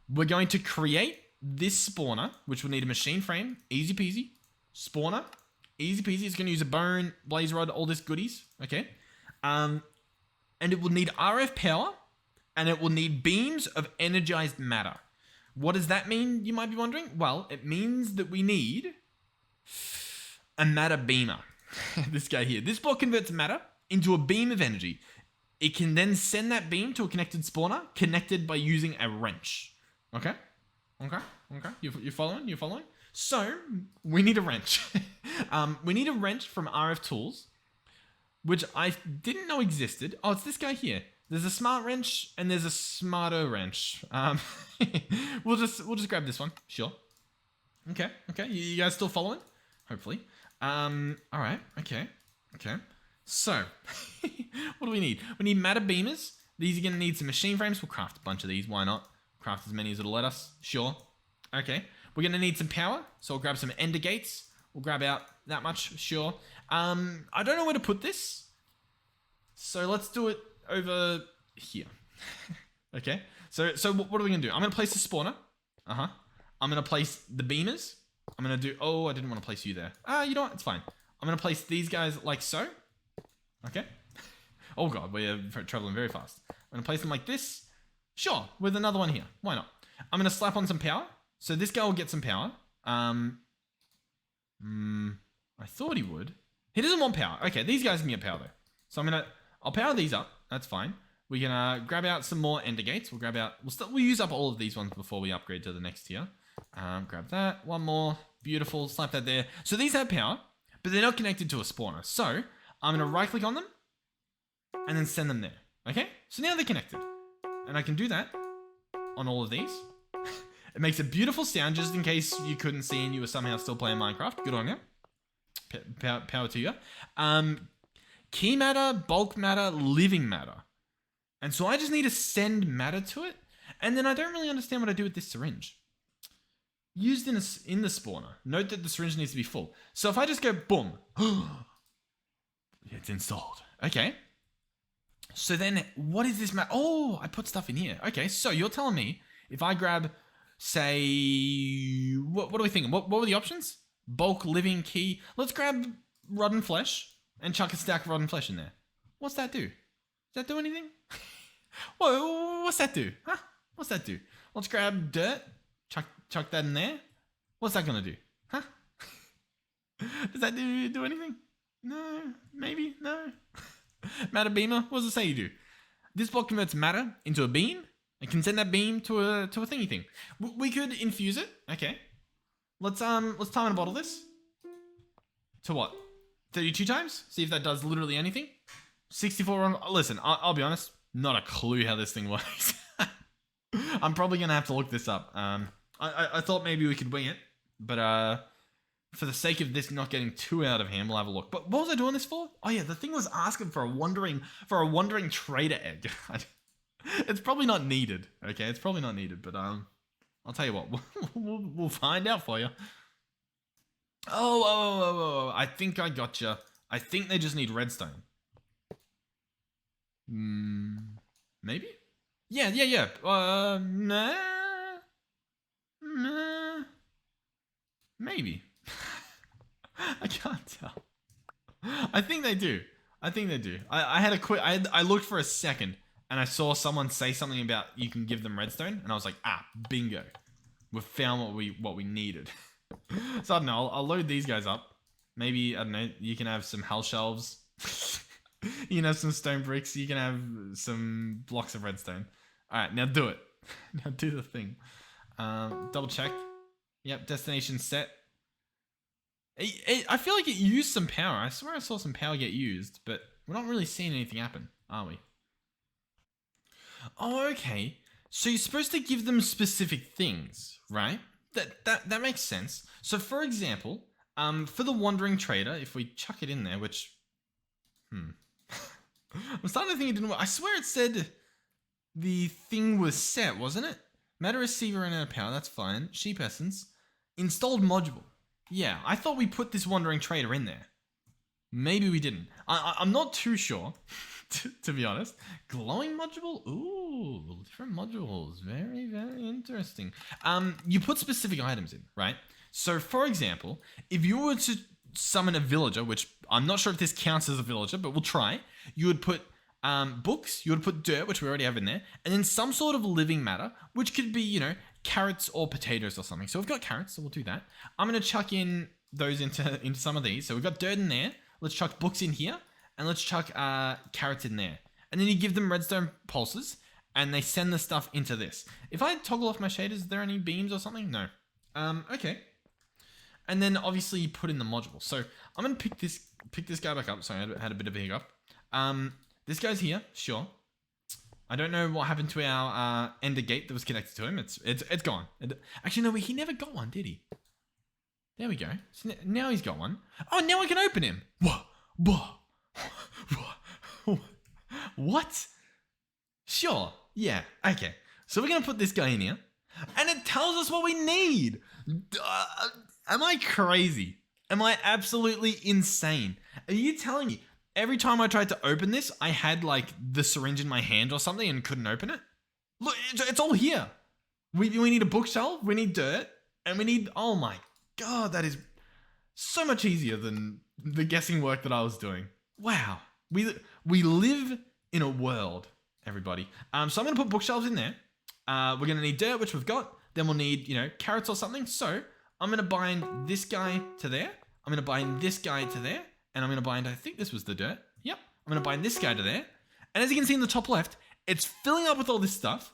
We're going to create this spawner, which will need a machine frame. Easy peasy. Spawner. Easy peasy. It's going to use a bone, blaze rod, all this goodies. Okay. And it will need RF power. And it will need beams of energized matter. What does that mean, you might be wondering? Well, it means that we need a matter beamer. This guy here. This block converts matter into a beam of energy. It can then send that beam to a connected spawner, connected by using a wrench. Okay? You following? So, we need a wrench. We need a wrench from RF Tools, which I didn't know existed. Oh, it's this guy here. There's a smart wrench and there's a smarter wrench. We'll just grab this one. Sure. Okay. You guys still following? Hopefully. All right. Okay. So, what do we need? We need matter beamers. These are going to need some machine frames. We'll craft a bunch of these. Why not? Craft as many as it'll let us. Sure. Okay. We're going to need some power. So we'll grab some ender gates. We'll grab out that much. Sure. I don't know where to put this. So let's do it over here. Okay. So what are we going to do? I'm going to place the spawner. I'm going to place the beamers. I'm going to do... Oh, I didn't want to place you there. You know what? It's fine. I'm going to place these guys like so. Okay. Oh, God. We're traveling very fast. I'm going to place them like this. Sure. With another one here. Why not? I'm going to slap on some power. So this guy will get some power. I thought he would. He doesn't want power. Okay. These guys can get power, though. So I'll power these up. That's fine. We're going to grab out some more ender gates. We'll use up all of these ones before we upgrade to the next tier. Grab that. One more. Beautiful. Slap that there. So these have power, but they're not connected to a spawner. So I'm going to right click on them and then send them there. Okay? So now they're connected. And I can do that on all of these. It makes a beautiful sound just in case you couldn't see and you were somehow still playing Minecraft. Good on you. Power to you. Key matter, bulk matter, living matter. And so I just need to send matter to it. And then I don't really understand what I do with this syringe. Used in the spawner. Note that the syringe needs to be full. So if I just go boom. It's installed. Okay. So then what is this matter? Oh, I put stuff in here. Okay, so you're telling me if I grab, say, what are we thinking? What were the options? Bulk, living, key. Let's grab rotten flesh and chuck a stack of rotten flesh in there. What's that do? that do anything? What's that do? Huh? What's that do? Let's grab dirt, chuck that in there. What's that gonna do? Huh? Does that do anything? No, maybe, no. Matter beamer, what does it say you do? This block converts matter into a beam and can send that beam to a thingy thing. We could infuse it. Okay. Let's time and bottle this. To what? 32 times? See if that does literally anything. 64 on. Listen, I'll be honest. Not a clue how this thing works. I'm probably gonna have to look this up. I thought maybe we could wing it, but for the sake of this not getting too out of hand, we'll have a look. But what was I doing this for? Oh yeah, the thing was asking for a wandering trader egg. It's probably not needed. Okay, it's probably not needed. But I'll tell you what, we'll find out for you. Oh, I think I gotcha. I think they just need redstone. Maybe? Yeah. Nah. Maybe. I can't tell. I think they do. I had a quick. I looked for a second and I saw someone say something about you can give them redstone, and I was like, bingo, we found what we needed. So I don't know. I'll load these guys up. Maybe, I don't know. You can have some hell shelves. You can have some stone bricks. You can have some blocks of redstone. All right, now do it. Now do the thing. Double check. Yep, destination set. I feel like it used some power. I swear I saw some power get used, but we're not really seeing anything happen, are we? Oh, okay. So you're supposed to give them specific things, right? That makes sense. So for example, for the wandering trader, if we chuck it in there, which, I'm starting to think it didn't work. I swear it said the thing was set, wasn't it? Matter receiver and power, that's fine. Sheep essence. Installed module. Yeah, I thought we put this wandering trader in there. Maybe we didn't. I'm not too sure, to be honest. Glowing module? Ooh, different modules. Very, very interesting. You put specific items in, right? So, for example, if you were to summon a villager, which I'm not sure if this counts as a villager, but we'll try, you would put books, you would put dirt, which we already have in there, and then some sort of living matter, which could be, carrots or potatoes or something. So we've got carrots, so we'll do that. I'm going to chuck in those into some of these. So we've got dirt in there. Let's chuck books in here, and let's chuck carrots in there. And then you give them redstone pulses, and they send the stuff into this. If I toggle off my shaders, is there any beams or something? No. Okay. And then obviously you put in the module. So I'm going to pick this guy back up. Sorry, I had a bit of a hiccup. This guy's here, sure. I don't know what happened to our ender gate that was connected to him. It's gone. Actually, no, he never got one, did he? There we go. So now he's got one. Oh, now I can open him. What? Sure. Yeah. Okay. So we're going to put this guy in here. And it tells us what we need. Am I crazy? Am I absolutely insane? Are you telling me every time I tried to open this, I had like the syringe in my hand or something and couldn't open it? Look, it's all here. We need a bookshelf, we need dirt, and we need, oh my God, that is so much easier than the guessing work that I was doing. Wow. We live in a world, everybody. So I'm going to put bookshelves in there. We're going to need dirt, which we've got. Then we'll need, carrots or something. So I'm going to bind this guy to there. I'm going to bind this guy to there. And I'm going to bind, I think this was the dirt. Yep. I'm going to bind this guy to there. And as you can see in the top left, it's filling up with all this stuff.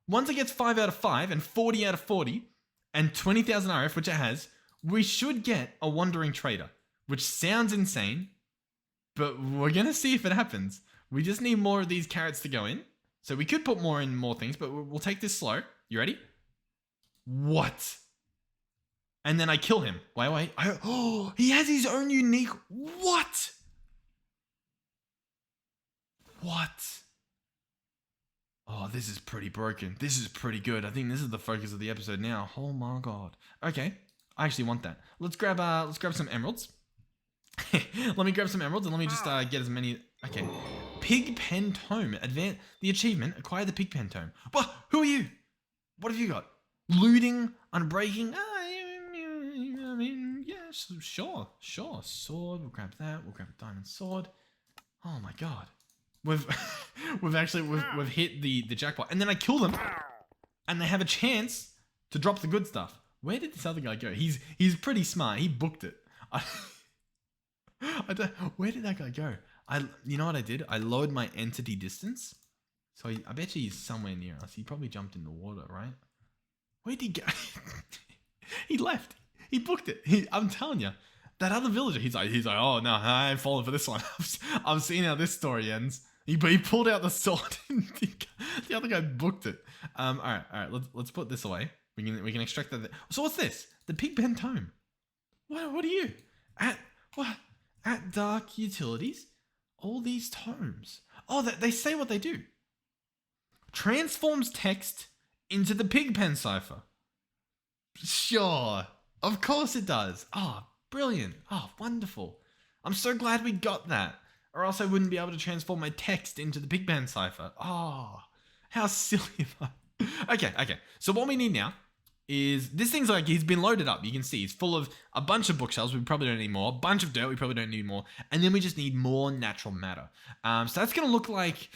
Once it gets 5 out of 5 and 40 out of 40 and 20,000 RF, which it has, we should get a wandering trader, which sounds insane, but we're going to see if it happens. We just need more of these carrots to go in. So we could put more things, but we'll take this slow. You ready? What? And then I kill him. Wait. Oh, he has his own unique... What? Oh, this is pretty broken. This is pretty good. I think this is the focus of the episode now. Oh my God. Okay. I actually want that. Let's grab some emeralds. Let me grab some emeralds and let me just get as many... Okay. Pigpen Tome. Advance the achievement. Acquire the Pigpen Tome. What? Who are you? What have you got? Looting, unbreaking. I mean, yeah, sure. Sword. We'll grab that. We'll grab a diamond sword. Oh my God. we've hit the jackpot. And then I kill them, and they have a chance to drop the good stuff. Where did this other guy go? He's pretty smart. He booked it. Where did that guy go? You know what I did? I lowered my entity distance. So I bet you he's somewhere near us. He probably jumped in the water, right? Where'd he go? He left. He booked it. I'm telling you. That other villager, he's like, oh no, I ain't falling for this one. I've seen how this story ends. He pulled out the sword. The other guy booked it. All right. Let's put this away. We can extract that. So what's this? The Pigpen Tome. What are you? At Dark Utilities? All these tomes. Oh, they say what they do. Transforms text into the Pigpen cipher. Sure. Of course it does. Oh, brilliant. Oh, wonderful. I'm so glad we got that. Or else I wouldn't be able to transform my text into the Pigpen cipher. Oh, how silly am I? Okay. So what we need now is, this thing's like, he's been loaded up. You can see he's full of a bunch of bookshelves. We probably don't need more. A bunch of dirt. We probably don't need more. And then we just need more natural matter. So that's going to look like...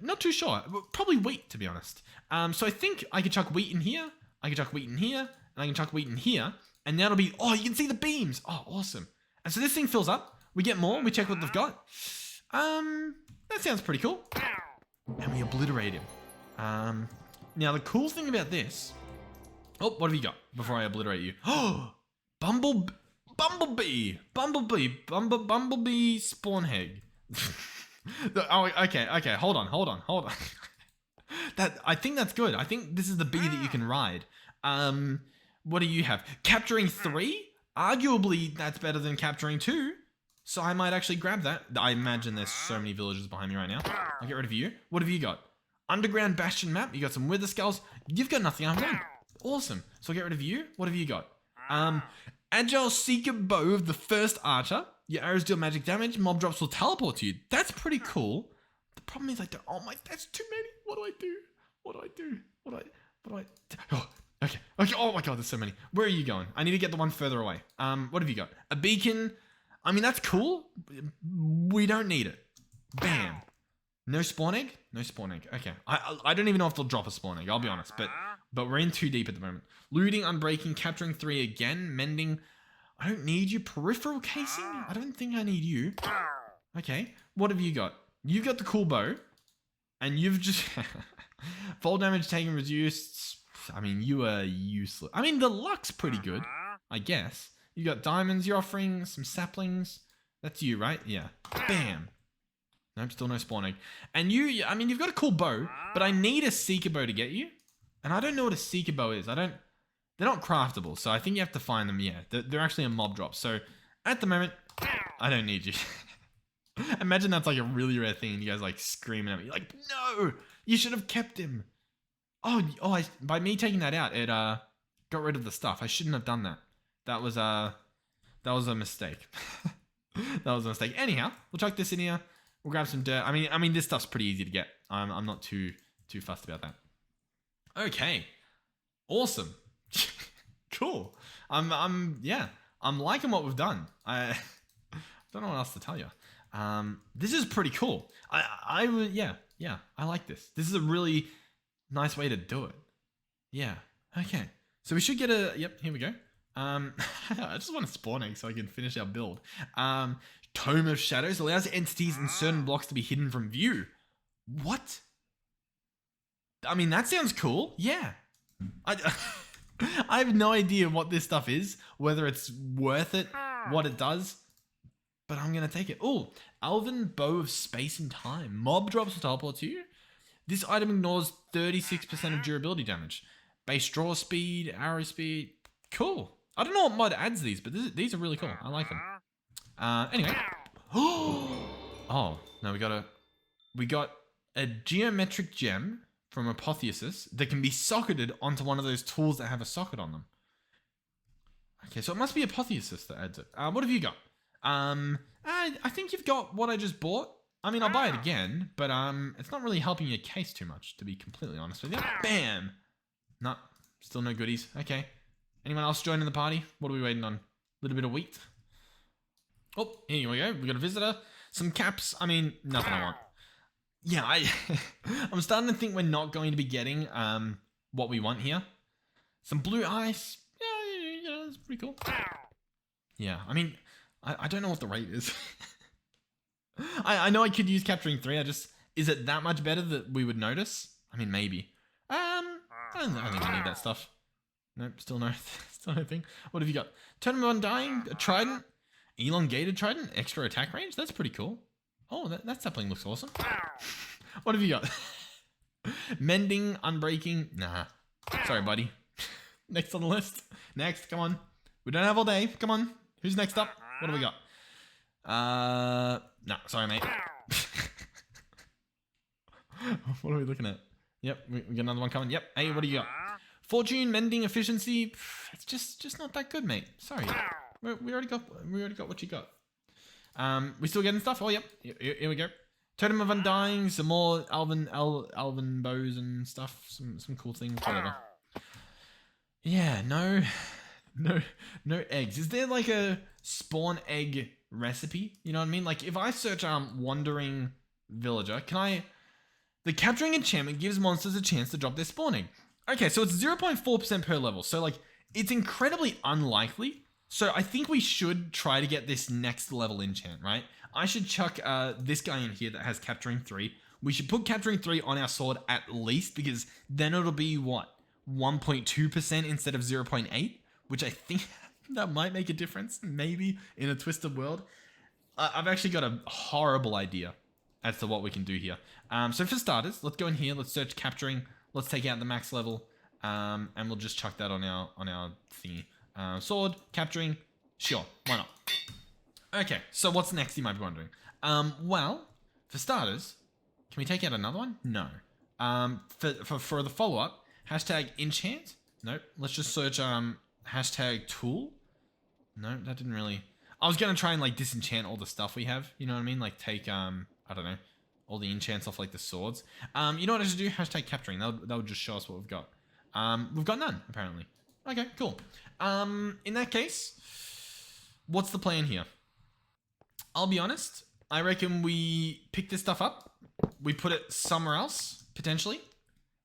not too sure. Probably wheat, to be honest. So I think I could chuck wheat in here. I can chuck wheat in here. And I can chuck wheat in here. And that'll be... Oh, you can see the beams. Oh, awesome. And so this thing fills up. We get more. We check what they've got. That sounds pretty cool. And we obliterate him. Now, the cool thing about this... Oh, what have you got before I obliterate you? Oh, Bumblebee spawn egg. Oh, okay. Hold on. I think that's good. I think this is the bee that you can ride. What do you have? Capturing 3? Arguably, that's better than capturing 2. So I might actually grab that. I imagine there's so many villagers behind me right now. I'll get rid of you. What have you got? Underground Bastion map. You got some Wither Skulls. You've got nothing. I'm done. Awesome. So I'll get rid of you. What have you got? Agile Seeker Bow of the first Archer. Your arrows deal magic damage. Mob drops will teleport to you. That's pretty cool. The problem is oh my, that's too many. What do I do? Oh, okay. Oh my god, there's so many. Where are you going? I need to get the one further away. What have you got? A beacon. I mean, that's cool. We don't need it. Bam. No spawn egg? No spawn egg. Okay. I don't even know if they'll drop a spawn egg, I'll be honest. But we're in too deep at the moment. Looting, unbreaking, capturing 3 again, mending. I don't need you. Peripheral casing? I don't think I need you. Okay. What have you got? You've got the cool bow. And you've just... Fall damage taken reduced. I mean, you are useless. I mean, the luck's pretty good, I guess. You got diamonds you're offering, some saplings. That's you, right? Yeah. Bam. Nope, still no spawn egg. And I mean, you've got a cool bow, but I need a seeker bow to get you. And I don't know what a seeker bow is. They're not craftable, so I think you have to find them. Yeah, they're actually a mob drop. So at the moment, I don't need you. Imagine that's like a really rare thing and you guys like screaming at me. Like, no, you should have kept him. By me taking that out, it got rid of the stuff. I shouldn't have done that. That was a mistake. That was a mistake. Anyhow, we'll chuck this in here. We'll grab some dirt. I mean, this stuff's pretty easy to get. I'm not too fussed about that. Okay, awesome, cool. I'm liking what we've done. I don't know what else to tell you. This is pretty cool. I like this. This is a really nice way to do it. Yeah. Okay. So we should get yep, here we go. I just want a spawn egg so I can finish our build. Tome of Shadows allows entities and certain blocks to be hidden from view. What? I mean, that sounds cool. Yeah. I have no idea what this stuff is, whether it's worth it, what it does, but I'm going to take it. Oh, Elven Bow of Space and Time. Mob drops will teleport to you. This item ignores 36% of durability damage. Base draw speed, arrow speed. Cool. I don't know what mod adds these, but these are really cool. I like them. Anyway. Oh, no, we got a geometric gem from Apotheosis that can be socketed onto one of those tools that have a socket on them. Okay, so it must be Apotheosis that adds it. What have you got? I think you've got what I just bought. I mean, I'll buy it again, but it's not really helping your case too much, to be completely honest with you. Bam! No, still no goodies. Okay. Anyone else joining the party? What are we waiting on? A little bit of wheat. Oh, here we go. We got a visitor. Some caps, I mean, nothing I want. Yeah, I'm starting to think we're not going to be getting what we want here. Some blue ice. Yeah, that's pretty cool. Yeah, I mean, I don't know what the rate is. I know I could use capturing 3. Is it that much better that we would notice? I mean, maybe. I don't think we need that stuff. Nope, still no thing. What have you got? Tome of Undying, a trident, elongated trident, extra attack range. That's pretty cool. Oh, that sapling looks awesome. What have you got? Mending, unbreaking. Nah. Sorry, buddy. Next on the list. Next, come on. We don't have all day. Come on. Who's next up? What do we got? No, sorry, mate. What are we looking at? Yep, we get another one coming. Yep. Hey, what do you got? Fortune, mending, efficiency. It's just not that good, mate. Sorry. We already got what you got. We still getting stuff? Oh, yep. Here we go. Totem of Undying, some more Alvin bows and stuff. Some cool things, whatever. Yeah, no eggs. Is there like a spawn egg recipe? You know what I mean? Like if I search wandering villager, the capturing enchantment gives monsters a chance to drop their spawn egg. Okay, so it's 0.4% per level. So like it's incredibly unlikely. So I think we should try to get this next level enchant, right? I should chuck this guy in here that has capturing 3. We should put capturing 3 on our sword at least, because then it'll be what? 1.2% instead of 0.8, which I think that might make a difference, maybe, in a twisted world. I've actually got a horrible idea as to what we can do here. So for starters, let's go in here, let's search capturing, let's take out the max level, and we'll just chuck that on our thingy. Sword, capturing, sure, why not? Okay, so what's next, you might be wondering. Well, for starters, can we take out another one? No. For the follow-up, hashtag enchant? Nope. Let's just search hashtag tool. No, that didn't really... I was going to try and like disenchant all the stuff we have. You know what I mean? Like take, I don't know, all the enchants off like the swords. You know what I should do? Hashtag capturing. That would just show us what we've got. We've got none, apparently. Okay, cool. In that case, what's the plan here? I'll be honest. I reckon we pick this stuff up. We put it somewhere else, potentially.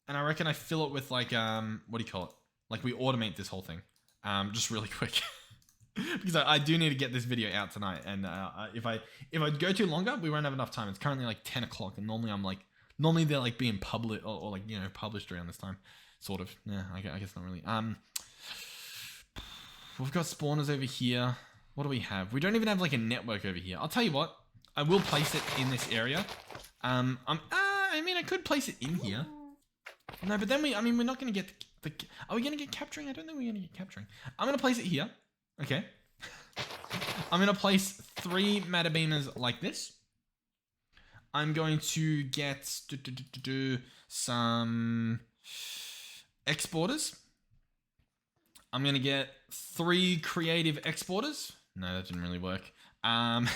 And I reckon I fill it with like, what do you call it? Like we automate this whole thing, just really quick. Because I do need to get this video out tonight. And if I go too longer, we won't have enough time. It's currently like 10 o'clock. And normally they're like being published or like, you know, published around this time. Sort of. Yeah, I guess not really. We've got spawners over here. What do we have? We don't even have like a network over here. I'll tell you what. I will place it in this area. I mean, I could place it in here. No, but then we're not going to get the... Are we going to get capturing? I don't think we're going to get capturing. I'm going to place it here. Okay. I'm going to place 3 matter beamers like this. I'm going to get some exporters. I'm going to get 3 creative exporters. No, that didn't really work. We're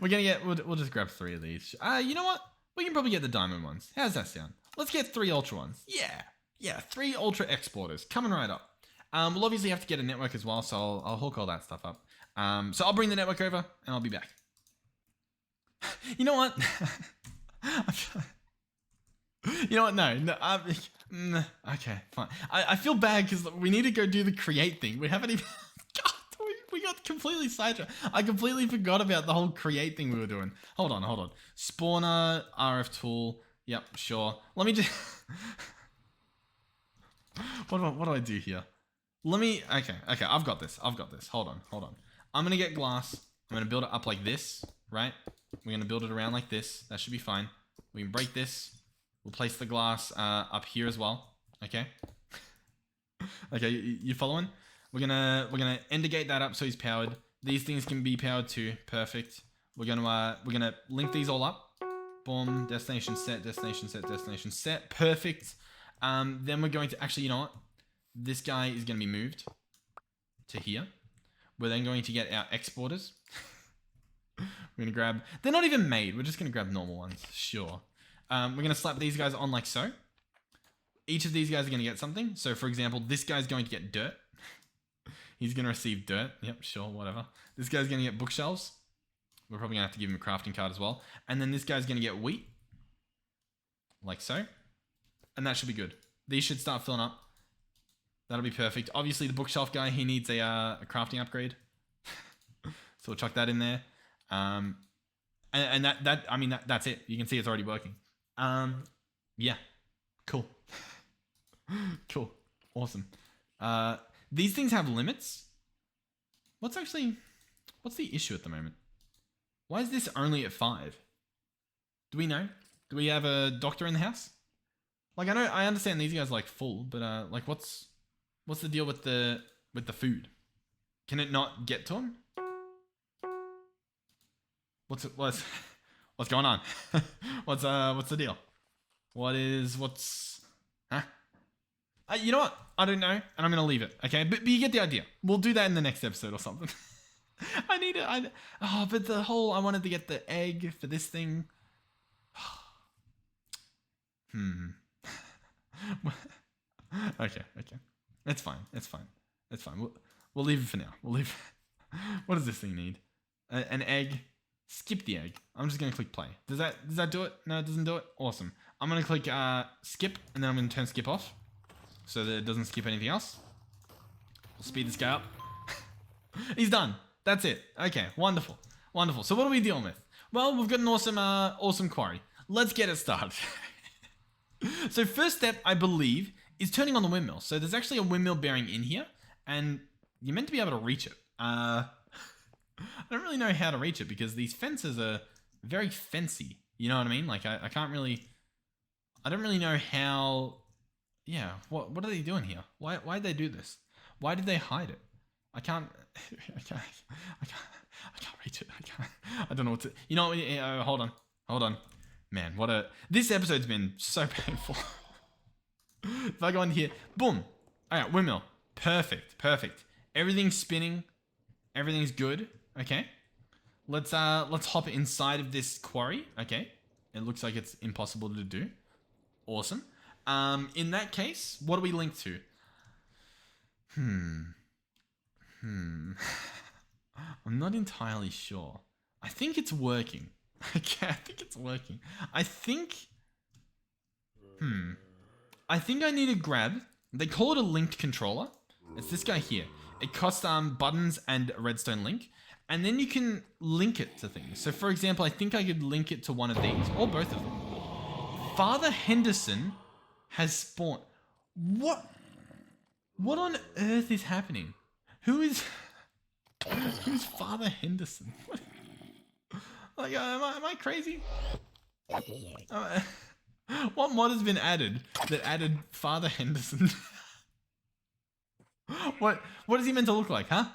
going to get... We'll just grab 3 of these. You know what? We can probably get the diamond ones. How's that sound? Let's get 3 ultra ones. Yeah, 3 ultra exporters. Coming right up. We'll obviously have to get a network as well, so I'll hook all that stuff up. So I'll bring the network over, and I'll be back. You know what? You know what? No. Okay, fine. I feel bad because we need to go do the create thing. We haven't even... God, we got completely sidetracked. I completely forgot about the whole create thing we were doing. Hold on. Spawner, RF tool. Yep, sure. Let me just... What do I do here? Okay, I've got this. Hold on. I'm going to get glass. I'm going to build it up like this, right? We're going to build it around like this. That should be fine. We can break this. We'll place the glass up here as well. Okay. Okay, you following? We're gonna endogate that up so he's powered. These things can be powered too. Perfect. We're gonna link these all up. Boom. Destination set. Perfect. Then we're going to actually, you know what? This guy is going to be moved to here. We're then going to get our exporters. We're going to grab... They're not even made. We're just going to grab normal ones. Sure. We're going to slap these guys on like so. Each of these guys are going to get something. So, for example, this guy's going to get dirt. He's going to receive dirt. Yep, sure, whatever. This guy's going to get bookshelves. We're probably going to have to give him a crafting card as well. And then this guy's going to get wheat. Like so. And that should be good. These should start filling up. That'll be perfect. Obviously, the bookshelf guy, he needs a crafting upgrade. So we'll chuck that in there. And that's it. You can see it's already working. Yeah. Cool. Cool. Awesome. These things have limits. What's the issue at the moment? Why is this only at 5? Do we know? Do we have a doctor in the house? Like, I understand these guys are like full, but like what's the deal with the food? Can it not get to him? What's going on? What's the deal? Huh? You know what? I don't know, and I'm gonna leave it. Okay, but you get the idea. We'll do that in the next episode or something. I need it. But I wanted to get the egg for this thing. Okay. It's fine. We'll leave it for now. What does this thing need? An egg. Skip the egg. I'm just gonna click play. Does that do it? No, it doesn't do it. Awesome. I'm gonna click skip, and then I'm gonna turn skip off, so that it doesn't skip anything else. We'll speed this guy up. He's done. That's it. Okay. Wonderful. So what are we dealing with? Well, we've got an awesome quarry. Let's get it started. So first step, I believe, is turning on the windmill. So there's actually a windmill bearing in here, and you're meant to be able to reach it. I don't really know how to reach it because these fences are very fancy. You know what I mean? Like I don't really know how. Yeah, what are they doing here? Why'd they do this? Why did they hide it? I can't reach it. I don't know what to. You know, hold on. Man, this episode's been so painful. If I go in here, boom. All right, windmill. Perfect. Everything's spinning. Everything's good. Okay. Let's hop inside of this quarry. Okay. It looks like it's impossible to do. Awesome. In that case, what do we link to? I'm not entirely sure. I think it's working. Okay, I think it's working. I think I need to grab. They call it a linked controller. It's this guy here. It costs buttons and a redstone link, and then you can link it to things. So, for example, I think I could link it to one of these or both of them. Father Henderson has spawned. What on earth is happening? Who's Father Henderson? What? Like, am I crazy? What mod has been added that added Father Henderson? What is he meant to look like, huh?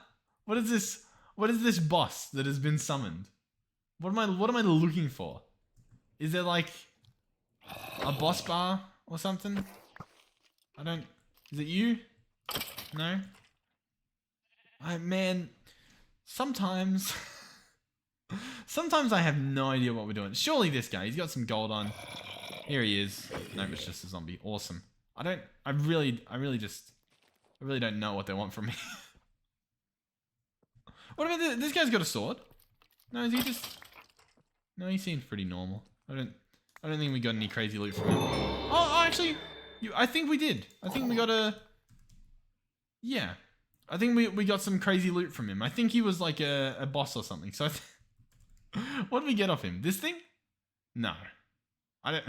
What is this boss that has been summoned? What am I looking for? Is there like a boss bar or something? Is it you? No? Man, sometimes I have no idea what we're doing. Surely this guy, he's got some gold on. Here he is. No, it's just a zombie. Awesome. I really don't know what they want from me. What about this guy's got a sword? No, is he just... No, he seems pretty normal. I don't think we got any crazy loot from him. Oh, actually, I think we did. I think we got a... Yeah. I think we got some crazy loot from him. I think he was like a boss or something. So what did we get off him? This thing? No. I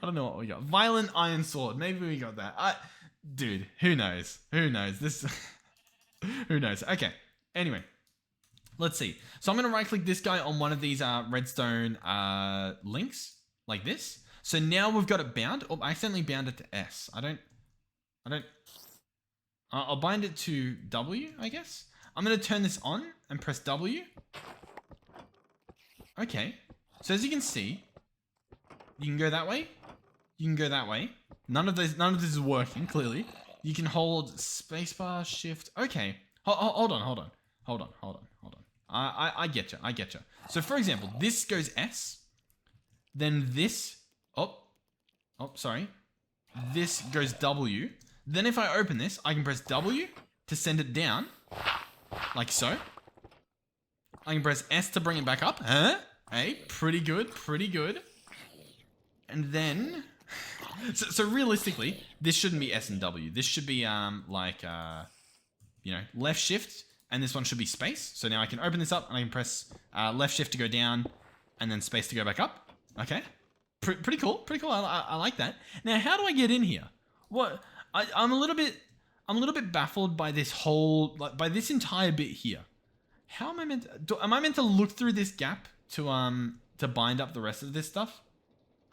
don't know what we got. Violent iron sword. Maybe we got that. Dude, who knows? This... Who knows? Okay. Anyway. Let's see. So I'm going to right click this guy on one of these redstone links. Like this. So now we've got it bound. Oh, I accidentally bound it to S. I'll bind it to W, I guess. I'm going to turn this on and press W. Okay. So as you can see, you can go that way. You can go that way. None of this is working, clearly. You can hold spacebar, shift. Okay. Hold on. I get you. So for example, this goes S. Then this... Oh, sorry. This goes W. Then if I open this, I can press W to send it down. Like so. I can press S to bring it back up. Huh? Hey, pretty good, pretty good. And then, so realistically, this shouldn't be S and W. This should be left shift, and this one should be space. So now I can open this up and I can press left shift to go down, and then space to go back up. Okay, pretty cool, pretty cool. I like that. Now, how do I get in here? What? I'm a little bit baffled by this whole, by this entire bit here. How am I meant to look through this gap to bind up the rest of this stuff?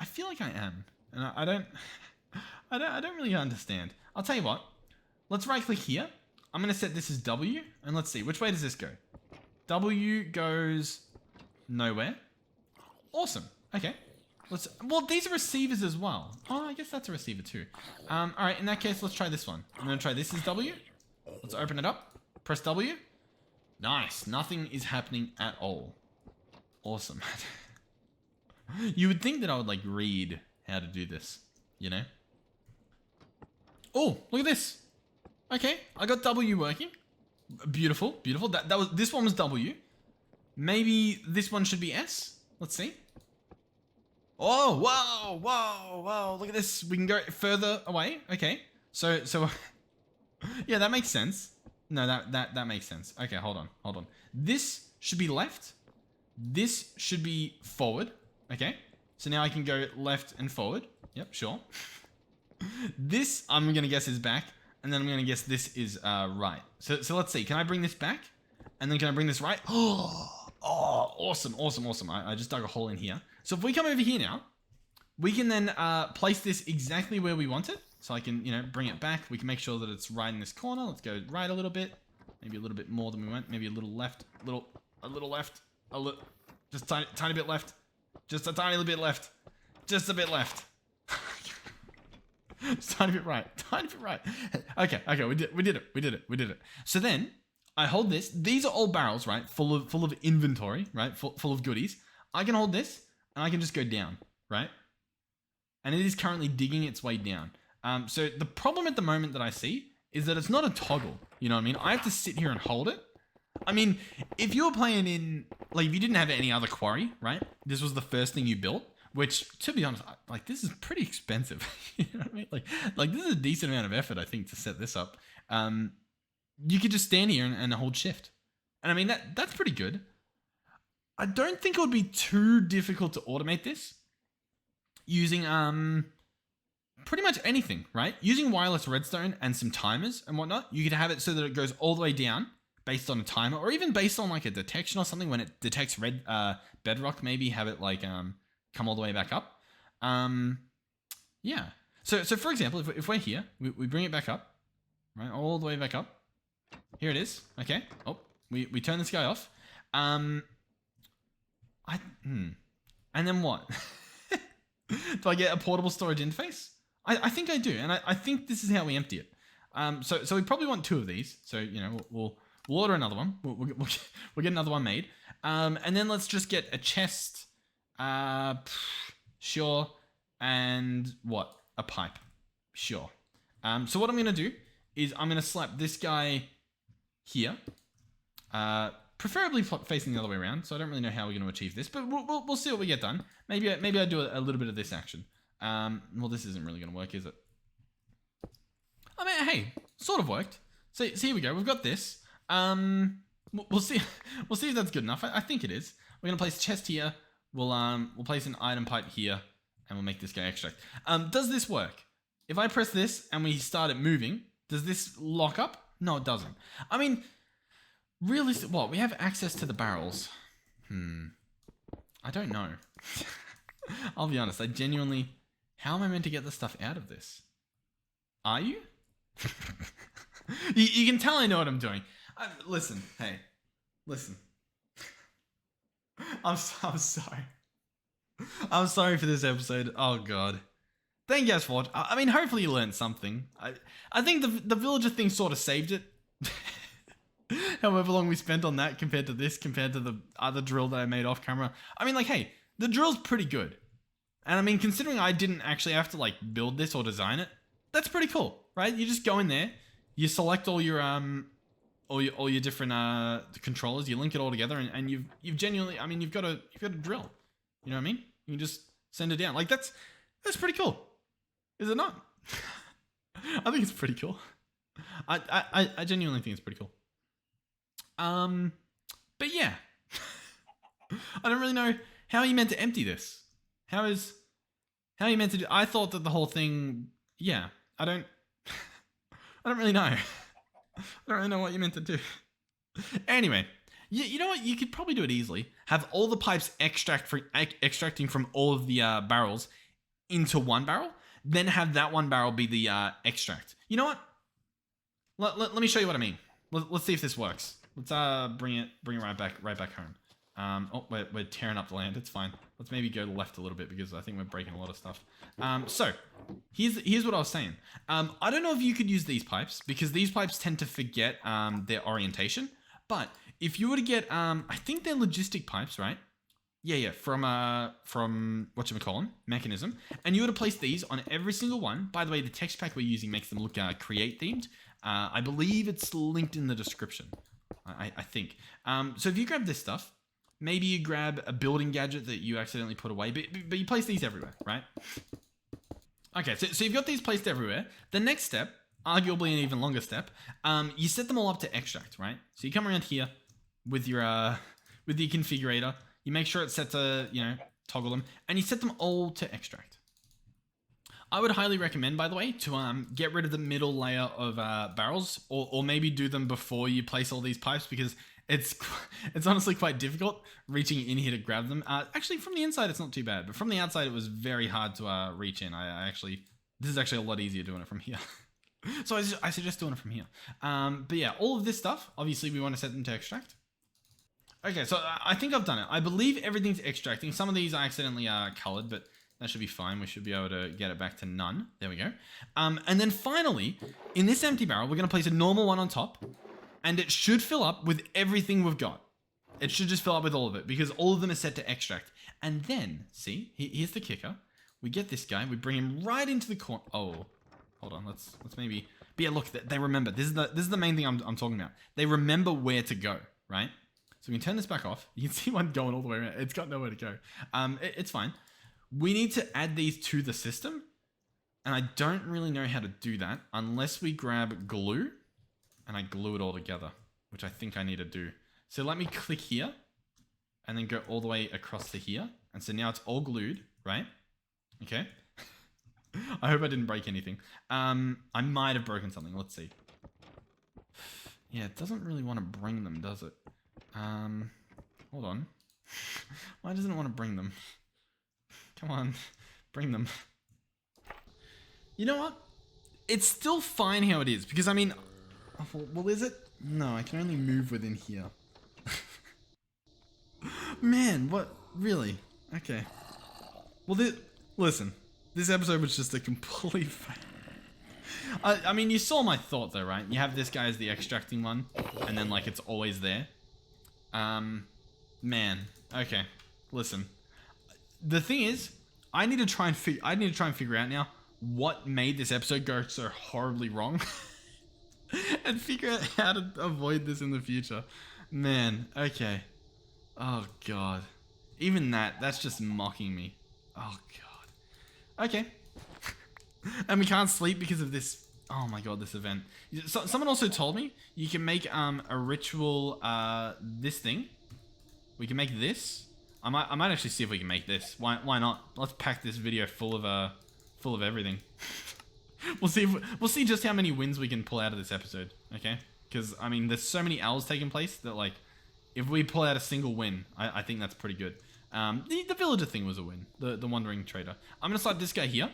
I feel like I am, and I don't really understand. I'll tell you what. Let's right click here. I'm gonna set this as W, and let's see, which way does this go? W goes nowhere. Awesome. Okay. Well, these are receivers as well. Oh, I guess that's a receiver too. All right, in that case, let's try this one. I'm gonna try this as W. Let's open it up. Press W. Nice. Nothing is happening at all. Awesome. You would think that I would like read how to do this, you know? Oh, look at this. Okay, I got W working. Beautiful, beautiful. This one was W. Maybe this one should be S. Let's see. Oh, whoa, whoa, whoa. Look at this. We can go further away. Okay. So yeah, that makes sense. No, that makes sense. Okay, hold on. This should be left. This should be forward. Okay. So now I can go left and forward. Yep, sure. This, I'm going to guess, is back. And then I'm going to guess this is right. So let's see. Can I bring this back? And then can I bring this right? Oh, awesome, awesome, awesome. I just dug a hole in here. So if we come over here now, we can then place this exactly where we want it. So I can, bring it back. We can make sure that it's right in this corner. Let's go right a little bit. Maybe a little bit more than we went. Maybe a little left. A little left. Just tiny bit left. Just a tiny little bit left. Just a bit left. Just tiny bit right. Tiny bit right. Okay, we did it. So then I hold this. These are all barrels, right? Full of inventory, right? Full of goodies. I can hold this and I can just go down, right? And it is currently digging its way down. So the problem at the moment that I see is that it's not a toggle. You know what I mean? I have to sit here and hold it. I mean, if you were playing in, if you didn't have any other quarry, right? This was the first thing you built, which, to be honest, this is pretty expensive. You know what I mean? Like this is a decent amount of effort, I think, to set this up. You could just stand here and hold shift. And I mean, that's pretty good. I don't think it would be too difficult to automate this using pretty much anything, right? Using wireless redstone and some timers and whatnot, you could have it so that it goes all the way down based on a timer, or even based on like a detection or something. When it detects bedrock, maybe have it come all the way back up. Yeah. So for example, if we're here, we bring it back up, right, all the way back up. Here it is. Okay. Oh, we turn this guy off. And then what? Do I get a portable storage interface? I think I do, and I think this is how we empty it. So we probably want 2 of these. So we'll order another one. We'll get another one made. And then let's just get a chest. Sure. And what? A pipe. Sure. So what I'm going to do is I'm going to slap this guy here. Preferably facing the other way around. So I don't really know how we're going to achieve this, but we'll see what we get done. Maybe I do a little bit of this action. Well, this isn't really going to work, is it? I mean, hey, sort of worked. So here we go. We've got this. We'll see. We'll see if that's good enough. I think it is. We're going to place a chest here. We'll place an item pipe here, and we'll make this guy extract. Does this work? If I press this and we start it moving, does this lock up? No, it doesn't. I mean, realistic. What? We have access to the barrels. I don't know. I'll be honest. I genuinely. How am I meant to get the stuff out of this? Are you? You can tell I know what I'm doing. Listen. Hey. Listen. I'm sorry. I'm sorry for this episode. Oh, God. Thank you guys for watching. I mean, hopefully you learned something. I think the villager thing sort of saved it. However long we spent on that compared to this, compared to the other drill that I made off camera. I mean, hey, the drill's pretty good. And I mean, considering I didn't actually have to, build this or design it, that's pretty cool, right? You just go in there, you select all your all your different controllers. You link it all together, and you've genuinely, I mean, you've got a drill. You know what I mean? You can just send it down. Like that's pretty cool, is it not? I think it's pretty cool. I genuinely think it's pretty cool. But yeah, I don't really know how are you meant to empty this. How are you meant to do? I thought that the whole thing. Yeah, I don't really know. I don't really know what you meant to do. Anyway, you know what? You could probably do it easily. Have all the pipes extracting from all of the barrels into one barrel. Then have that one barrel be the extract. You know what? Let me show you what I mean. Let's see if this works. Let's bring it right back home. Oh, we're tearing up the land. It's fine. Let's maybe go left a little bit because I think we're breaking a lot of stuff. So here's what I was saying. I don't know if you could use these pipes because these pipes tend to forget their orientation. But if you were to get, I think they're logistic pipes, right? Yeah, from whatchamacallem, Mechanism. And you were to place these on every single one. By the way, the text pack we're using makes them look create themed. I believe it's linked in the description. I think. So if you grab this stuff, maybe you grab a building gadget that you accidentally put away, but you place these everywhere, right? Okay, so you've got these placed everywhere. The next step, arguably an even longer step, you set them all up to extract, right? So you come around here with your configurator. You make sure it's set to, toggle them, and you set them all to extract. I would highly recommend, by the way, to get rid of the middle layer of barrels, or maybe do them before you place all these pipes because it's honestly quite difficult reaching in here to grab them. Actually, from the inside, it's not too bad, but from the outside, it was very hard to reach in. This is actually a lot easier doing it from here. So I suggest doing it from here. But yeah, all of this stuff, obviously, we want to set them to extract. Okay, so I think I've done it. I believe everything's extracting. Some of these I accidentally colored, but that should be fine. We should be able to get it back to none. There we go. And then finally, in this empty barrel, we're going to place a normal one on top, and it should fill up with everything we've got. It should just fill up with all of it because all of them are set to extract. And then, see, here's the kicker. We get this guy. We bring him right into the corner. Oh, hold on. Let's maybe. But yeah, look, they remember. This is the main thing I'm talking about. They remember where to go, right? So we can turn this back off. You can see one going all the way around. It's got nowhere to go. It's fine. We need to add these to the system. And I don't really know how to do that unless we grab glue and I glue it all together, which I think I need to do. So let me click here and then go all the way across to here. And so now it's all glued, right? Okay. I hope I didn't break anything. I might have broken something. Let's see. Yeah, it doesn't really want to bring them, does it? Hold on. Why doesn't it want to bring them? Come on, bring them. You know what? It's still fine how it is, because I mean, well, is it? No, I can only move within here. Man, what? Really? Okay. Well, listen, this episode was just a complete fail. I mean, you saw my thought though, right? You have this guy as the extracting one, and then like it's always there. Man, okay. Listen, the thing is, I need to try and figure out now what made this episode go so horribly wrong, and figure out how to avoid this in the future. Man, okay. Oh god, even that's just mocking me. Oh god. Okay. And we can't sleep because of this. Oh my god, this event. So, someone also told me you can make a ritual. This thing. We can make this. I might actually see if we can make this. Why not? Let's pack this video full of everything. We'll see just how many wins we can pull out of this episode. Okay? Because I mean, there's so many L's taking place that like, if we pull out a single win, I think that's pretty good. The villager thing was a win. The wandering trader. I'm gonna slide this guy here.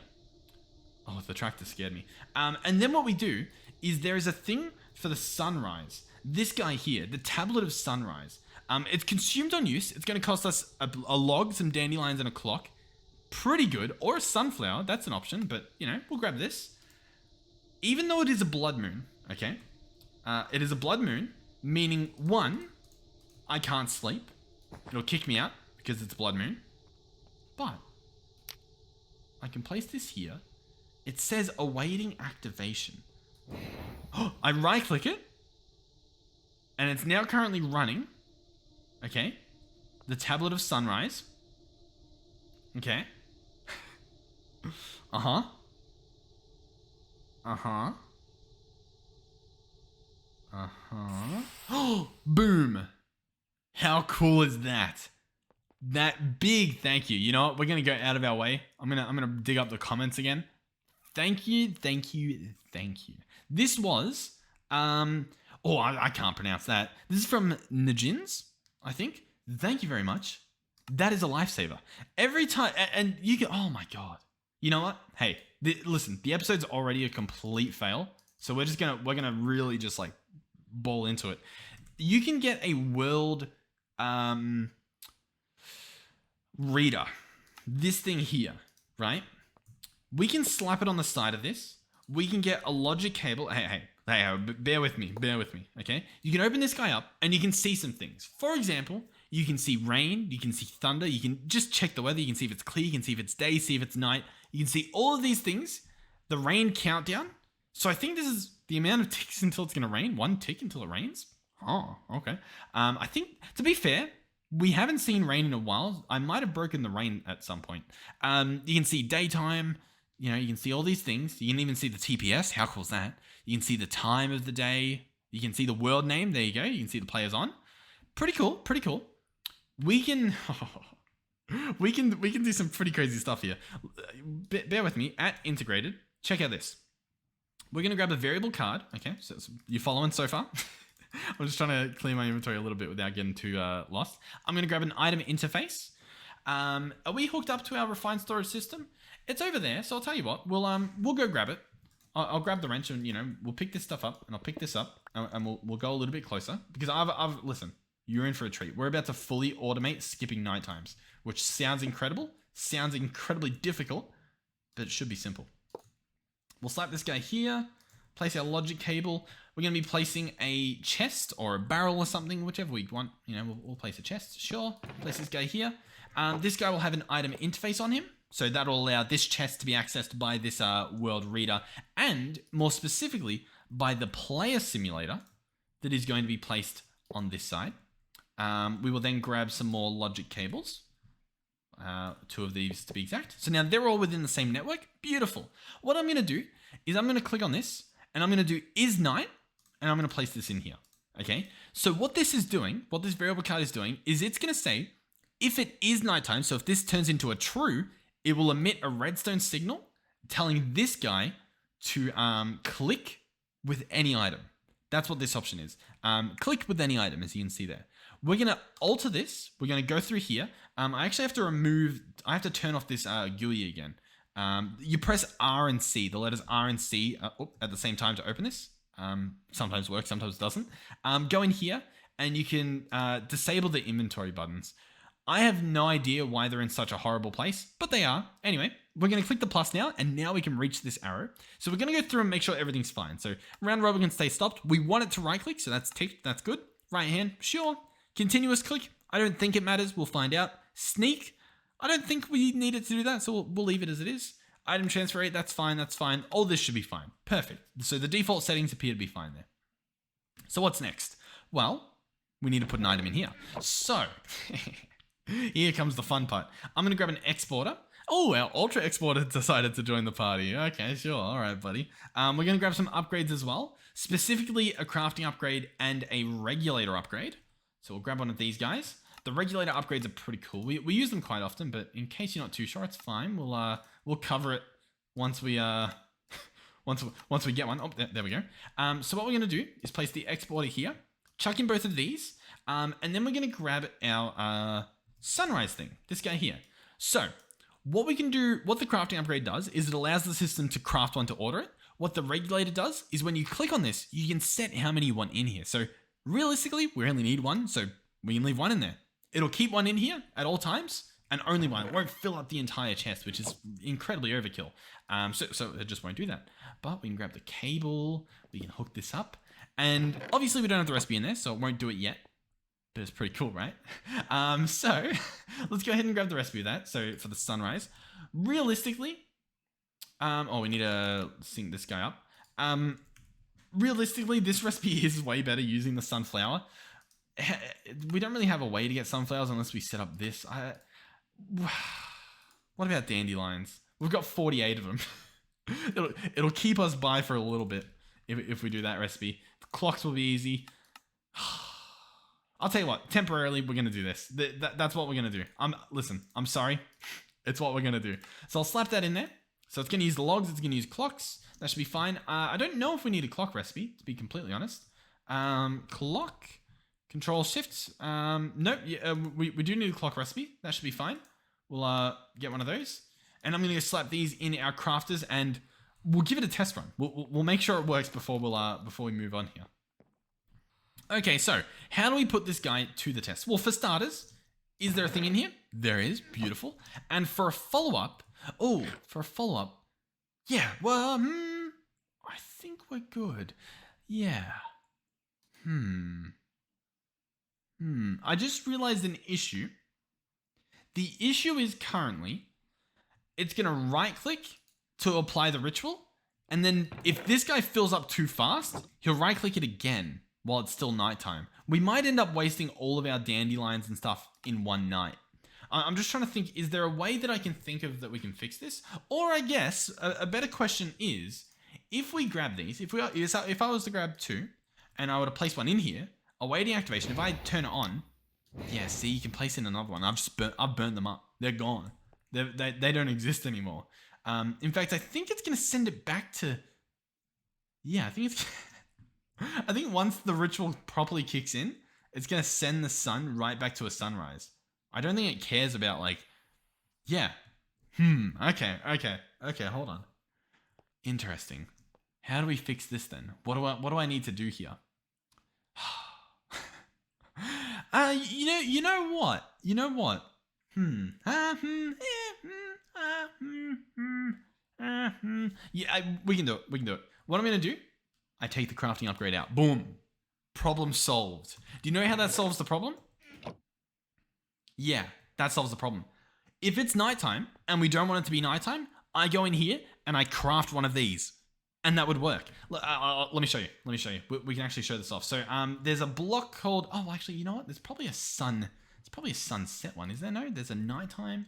Oh, the tractor scared me. And then what we do is there is a thing for the sunrise. This guy here, the tablet of sunrise. It's consumed on use. It's going to cost us a log, some dandelions, and a clock. Pretty good. Or a sunflower. That's an option, but, we'll grab this. Even though it is a blood moon, okay? It is a blood moon, meaning, one, I can't sleep. It'll kick me out because it's a blood moon. But I can place this here. It says awaiting activation. I right-click it. And it's now currently running. Okay. The Tablet of Sunrise. Okay. Uh-huh. Uh-huh. Uh-huh. Oh, boom. How cool is that? That big thank you. You know what? We're going to go out of our way. I'm going to dig up the comments again. Thank you, thank you, thank you. This was I can't pronounce that. This is from Najins, I think. Thank you very much. That is a lifesaver. Every time, and you can, oh my God. You know what? Hey, listen, the episode's already a complete fail. So we're gonna really just like ball into it. You can get a world reader. This thing here, right? We can slap it on the side of this. We can get a logic cable. Hey, bear with me, okay? You can open this guy up and you can see some things. For example, you can see rain, you can see thunder, you can just check the weather, you can see if it's clear, you can see if it's day, see if it's night. You can see all of these things. The rain countdown. So I think this is the amount of ticks until it's going to rain. 1 tick until it rains. Oh, okay. I think, to be fair, we haven't seen rain in a while. I might have broken the rain at some point. You can see daytime. You know, you can see all these things. You can even see the TPS. How cool is that? You can see the time of the day. You can see the world name. There you go. You can see the players on. Pretty cool. Pretty cool. We can we can do some pretty crazy stuff here. Bear with me. At integrated, check out this. We're going to grab a variable card. Okay, so you following so far? I'm just trying to clear my inventory a little bit without getting too lost. I'm going to grab an item interface. Are we hooked up to our refined storage system? It's over there, so I'll tell you what. We'll go grab it. I'll grab the wrench and we'll pick this stuff up, and I'll pick this up, and we'll go a little bit closer because I've listen. You're in for a treat. We're about to fully automate skipping night times, which sounds incredible, sounds incredibly difficult, but it should be simple. We'll slap this guy here, place our logic cable. We're going to be placing a chest or a barrel or something, whichever we want. We'll place a chest, sure. Place this guy here. This guy will have an item interface on him, so that'll allow this chest to be accessed by this world reader, and more specifically, by the player simulator that is going to be placed on this side. We will then grab some more logic cables. 2 of these to be exact. So now they're all within the same network. Beautiful. What I'm going to do is I'm going to click on this and I'm going to do is night and I'm going to place this in here. Okay. So what this is doing, what this variable card is doing is it's going to say if it is nighttime. So if this turns into a true, it will emit a redstone signal telling this guy to click with any item. That's what this option is. Click with any item, as you can see there. We're going to alter this. We're going to go through here. I actually have to turn off this GUI again. You press R and C, the letters R and C at the same time to open this. Sometimes works, sometimes doesn't. Go in here and you can disable the inventory buttons. I have no idea why they're in such a horrible place, but they are. Anyway, we're going to click the plus now, and now we can reach this arrow. So we're going to go through and make sure everything's fine. So round robin can stay stopped. We want it to right click, so that's ticked. That's good. Right hand, sure. Continuous click. I don't think it matters. We'll find out. Sneak. I don't think we need it to do that, so we'll leave it as it is. Item transfer rate, that's fine, that's fine. All this should be fine. Perfect. So the default settings appear to be fine there. So what's next? Well, we need to put an item in here. So, here comes the fun part. I'm going to grab an exporter. Oh, our Ultra Exporter decided to join the party. Okay, sure. All right, buddy. We're going to grab some upgrades as well. Specifically, a crafting upgrade and a regulator upgrade. So we'll grab one of these guys. The regulator upgrades are pretty cool. We use them quite often, but in case you're not too sure, it's fine. We'll cover it once we once we get one. Oh, there we go. So what we're going to do is place the exporter here, chuck in both of these, and then we're going to grab our sunrise thing, this guy here. So what we can do, what the crafting upgrade does is it allows the system to craft one to order it. What the regulator does is when you click on this, you can set how many you want in here. So realistically, we only need one, so we can leave one in there. It'll keep one in here at all times, and only one. It won't fill up the entire chest, which is incredibly overkill. So it just won't do that. But we can grab the cable, we can hook this up, and obviously we don't have the recipe in there, so it won't do it yet. But it's pretty cool, right? So let's go ahead and grab the recipe of that. So for the sunrise, realistically, we need to sync this guy up. realistically, this recipe is way better using the sunflower. We don't really have a way to get sunflowers unless we set up this. What about dandelions? We've got 48 of them. It'll keep us by for a little bit if we do that recipe. The clocks will be easy. I'll tell you what, temporarily we're going to do this. That's what we're going to do. Listen, I'm sorry. It's what we're going to do. So I'll slap that in there. So it's going to use the logs, it's going to use clocks. That should be fine. I don't know if we need a clock recipe, to be completely honest. Clock, control shift. Nope, we do need a clock recipe. That should be fine. We'll get one of those. And I'm going to slap these in our crafters and we'll give it a test run. We'll make sure it works before we move on here. Okay, so how do we put this guy to the test? Well, for starters, is there a thing in here? There is. Beautiful. And for a follow-up, yeah, well, I think we're good. Yeah. I just realized an issue. The issue is currently, it's going to right-click to apply the ritual, and then if this guy fills up too fast, he'll right-click it again while it's still nighttime. We might end up wasting all of our dandelions and stuff in one night. I'm just trying to think, is there a way that I can think of that we can fix this? Or I guess a better question is, if we grab these, if I was to grab two, and I were to place one in here, awaiting activation, if I turn it on, yeah, see, you can place in another one. I've burnt them up. They're gone. They don't exist anymore. In fact, I think it's going to send it back to... Yeah, I think it's... I think once the ritual properly kicks in, it's going to send the sun right back to a sunrise. I don't think it cares about, like... Yeah. Okay, hold on. Interesting. How do we fix this then? What do I need to do here? You know what? Yeah, we can do it. What I'm going to do, I take the crafting upgrade out. Boom. Problem solved. Do you know how that solves the problem? Yeah, that solves the problem. If it's nighttime and we don't want it to be nighttime, I go in here and I craft one of these. And that would work. Let me show you. We can actually show this off. So there's a block called... Oh, actually, you know what? There's probably a sun... It's probably a sunset one. Is there? No? There's a nighttime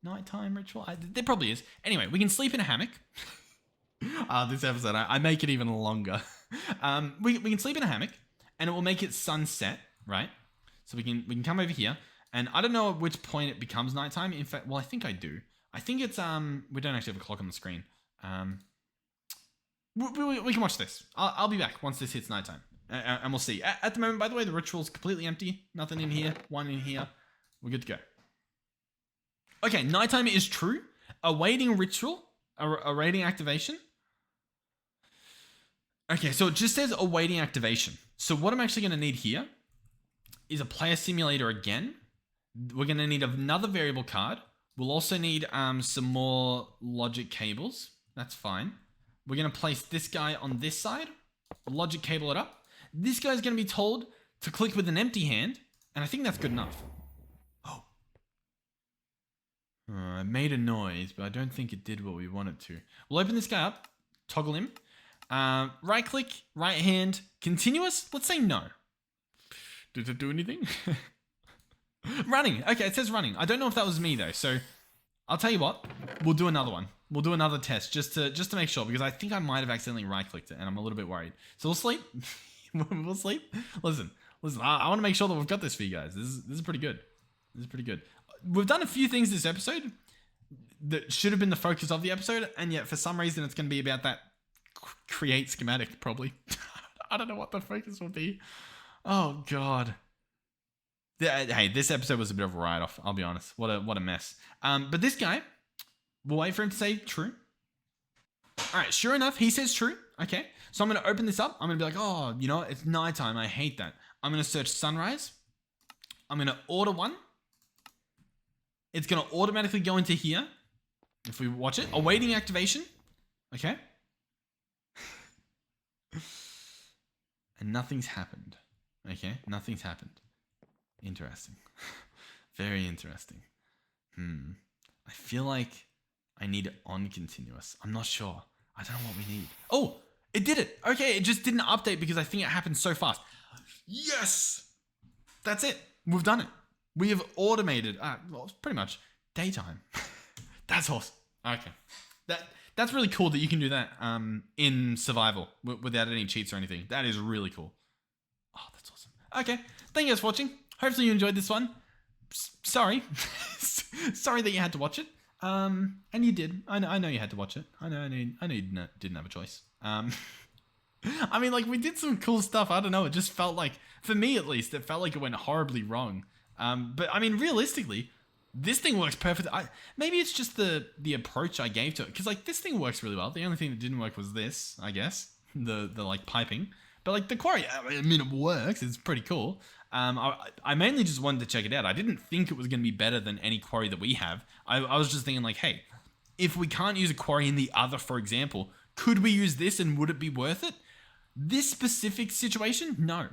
ritual. There probably is. Anyway, we can sleep in a hammock. This episode, I make it even longer. We can sleep in a hammock, and it will make it sunset, right? So we can come over here, and I don't know at which point it becomes nighttime. In fact, well, I think I do. I think it's... We don't actually have a clock on the screen. We can watch this. I'll be back once this hits nighttime. And we'll see. At the moment, by the way, the ritual's completely empty. Nothing in here. One in here. We're good to go. Okay, nighttime is true. Awaiting ritual. Awaiting activation. Okay, so it just says awaiting activation. So what I'm actually going to need here is a player simulator again. We're going to need another variable card. We'll also need some more logic cables. That's fine. We're going to place this guy on this side, logic cable it up. This guy's going to be told to click with an empty hand, and I think that's good enough. Oh. It made a noise, but I don't think it did what we wanted to. We'll open this guy up, toggle him. Right click, right hand, continuous. Let's say no. Did it do anything? Running. Okay, it says running. I don't know if that was me though, so I'll tell you what. We'll do another one. We'll do another test just to make sure, because I think I might have accidentally right-clicked it, and I'm a little bit worried. So we'll sleep. We'll sleep. Listen. I want to make sure that we've got this for you guys. This is pretty good. We've done a few things this episode that should have been the focus of the episode, and yet for some reason it's going to be about that create schematic, probably. I don't know what the focus will be. Oh, God. Hey, this episode was a bit of a write-off, I'll be honest. What a mess. But this guy... We'll wait for him to say true. All right, sure enough, he says true. Okay, so I'm going to open this up. I'm going to be like, oh, you know, it's nighttime. I hate that. I'm going to search sunrise. I'm going to order one. It's going to automatically go into here. If we watch it, awaiting activation. Okay. And nothing's happened. Okay, nothing's happened. Interesting. Very interesting. I feel like I need it on continuous. I'm not sure. I don't know what we need. Oh, It did it. Okay, it just didn't update because I think it happened so fast. Yes! That's it. We've done it. We have automated, well, pretty much daytime. That's awesome. Okay. That's really cool that you can do that in survival without any cheats or anything. That is really cool. Oh, that's awesome. Okay. Thank you guys for watching. Hopefully you enjoyed this one. Sorry. Sorry that you had to watch it. And you did. I know you had to watch it. I know you didn't have a choice. I mean, like, we did some cool stuff. I don't know. It just felt like, for me at least, it felt like it went horribly wrong. But I mean, realistically, this thing works perfect. Maybe it's just the approach I gave to it. Because, like, this thing works really well. The only thing that didn't work was this, I guess. The like, piping. But, like, the quarry, I mean, it works. It's pretty cool. I mainly just wanted to check it out. I didn't think it was going to be better than any quarry that we have. I was just thinking, like, hey, if we can't use a quarry in the other, for example, could we use this and would it be worth it? This specific situation, no.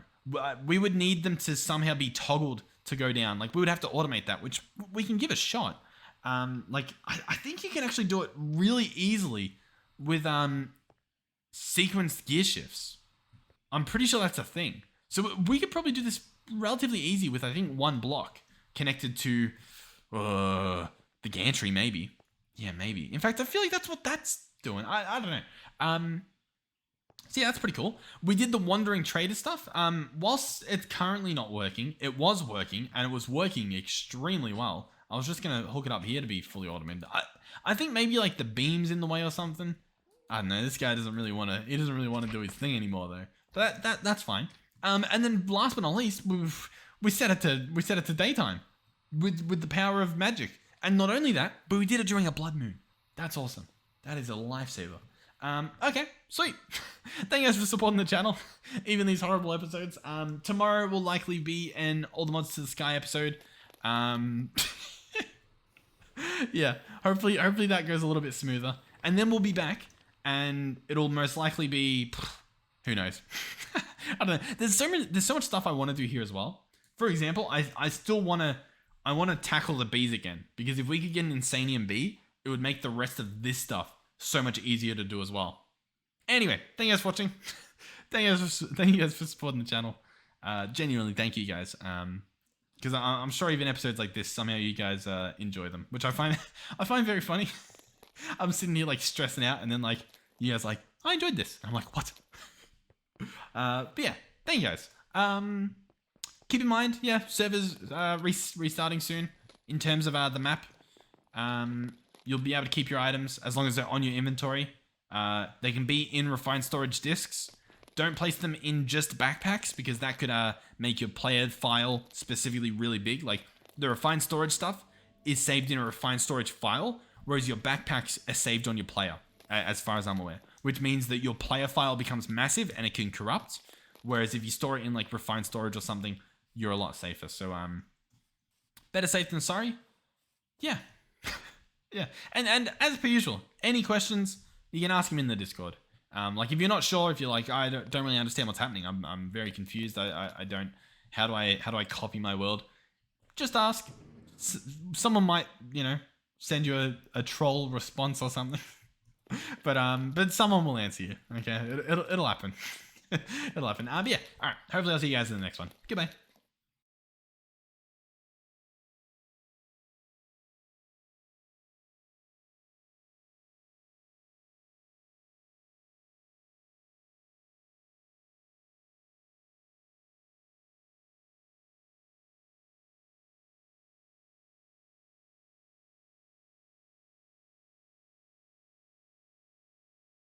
We would need them to somehow be toggled to go down. Like, we would have to automate that, which we can give a shot. Like, I think you can actually do it really easily with sequenced gear shifts. I'm pretty sure that's a thing. So we could probably do this relatively easy with, I think, one block connected to the gantry, maybe. Yeah, maybe. In fact, I feel like that's what that's doing. I don't know. So yeah, that's pretty cool. We did the Wandering Trader stuff. Whilst it's currently not working, it was working, and it was working extremely well. I was just going to hook it up here to be fully automated. I think maybe like the beam's in the way or something. I don't know. This guy doesn't really want to, he doesn't really want to do his thing anymore though. But that's fine. And then last but not least, we set it to daytime with the power of magic. And not only that, but we did it during a blood moon. That's awesome. That is a lifesaver. Okay, sweet. Thank you guys for supporting the channel, even these horrible episodes. Tomorrow will likely be an All the Mods to the Sky episode. Yeah, hopefully that goes a little bit smoother. And then we'll be back, and it'll most likely be, who knows? I don't know. There's so much stuff I want to do here as well. For example, I still want to tackle the bees again, because if we could get an Insanium bee, it would make the rest of this stuff so much easier to do as well. Anyway, thank you guys for watching. thank you guys for supporting the channel. Genuinely, thank you guys. Because I'm sure even episodes like this, somehow you guys enjoy them, which I find very funny. I'm sitting here like stressing out, and then like you guys like, I enjoyed this. I'm like, what? But yeah, thank you guys. Keep in mind, yeah, servers restarting soon. In terms of the map, you'll be able to keep your items as long as they're on your inventory. They can be in refined storage disks. Don't place them in just backpacks, because that could make your player file specifically really big. Like, the refined storage stuff is saved in a refined storage file, whereas your backpacks are saved on your player, as far as I'm aware. Which means that your player file becomes massive and it can corrupt. Whereas if you store it in like refined storage or something, you're a lot safer. So better safe than sorry. Yeah. Yeah. And as per usual, any questions, you can ask them in the Discord. Like, if you're not sure, if you're like, I don't really understand what's happening, I'm very confused, I don't, how do I copy my world? Just ask. Someone might, send you a troll response or something. But someone will answer you. Okay, it'll happen. It'll happen. But yeah, all right. Hopefully I'll see you guys in the next one. Goodbye.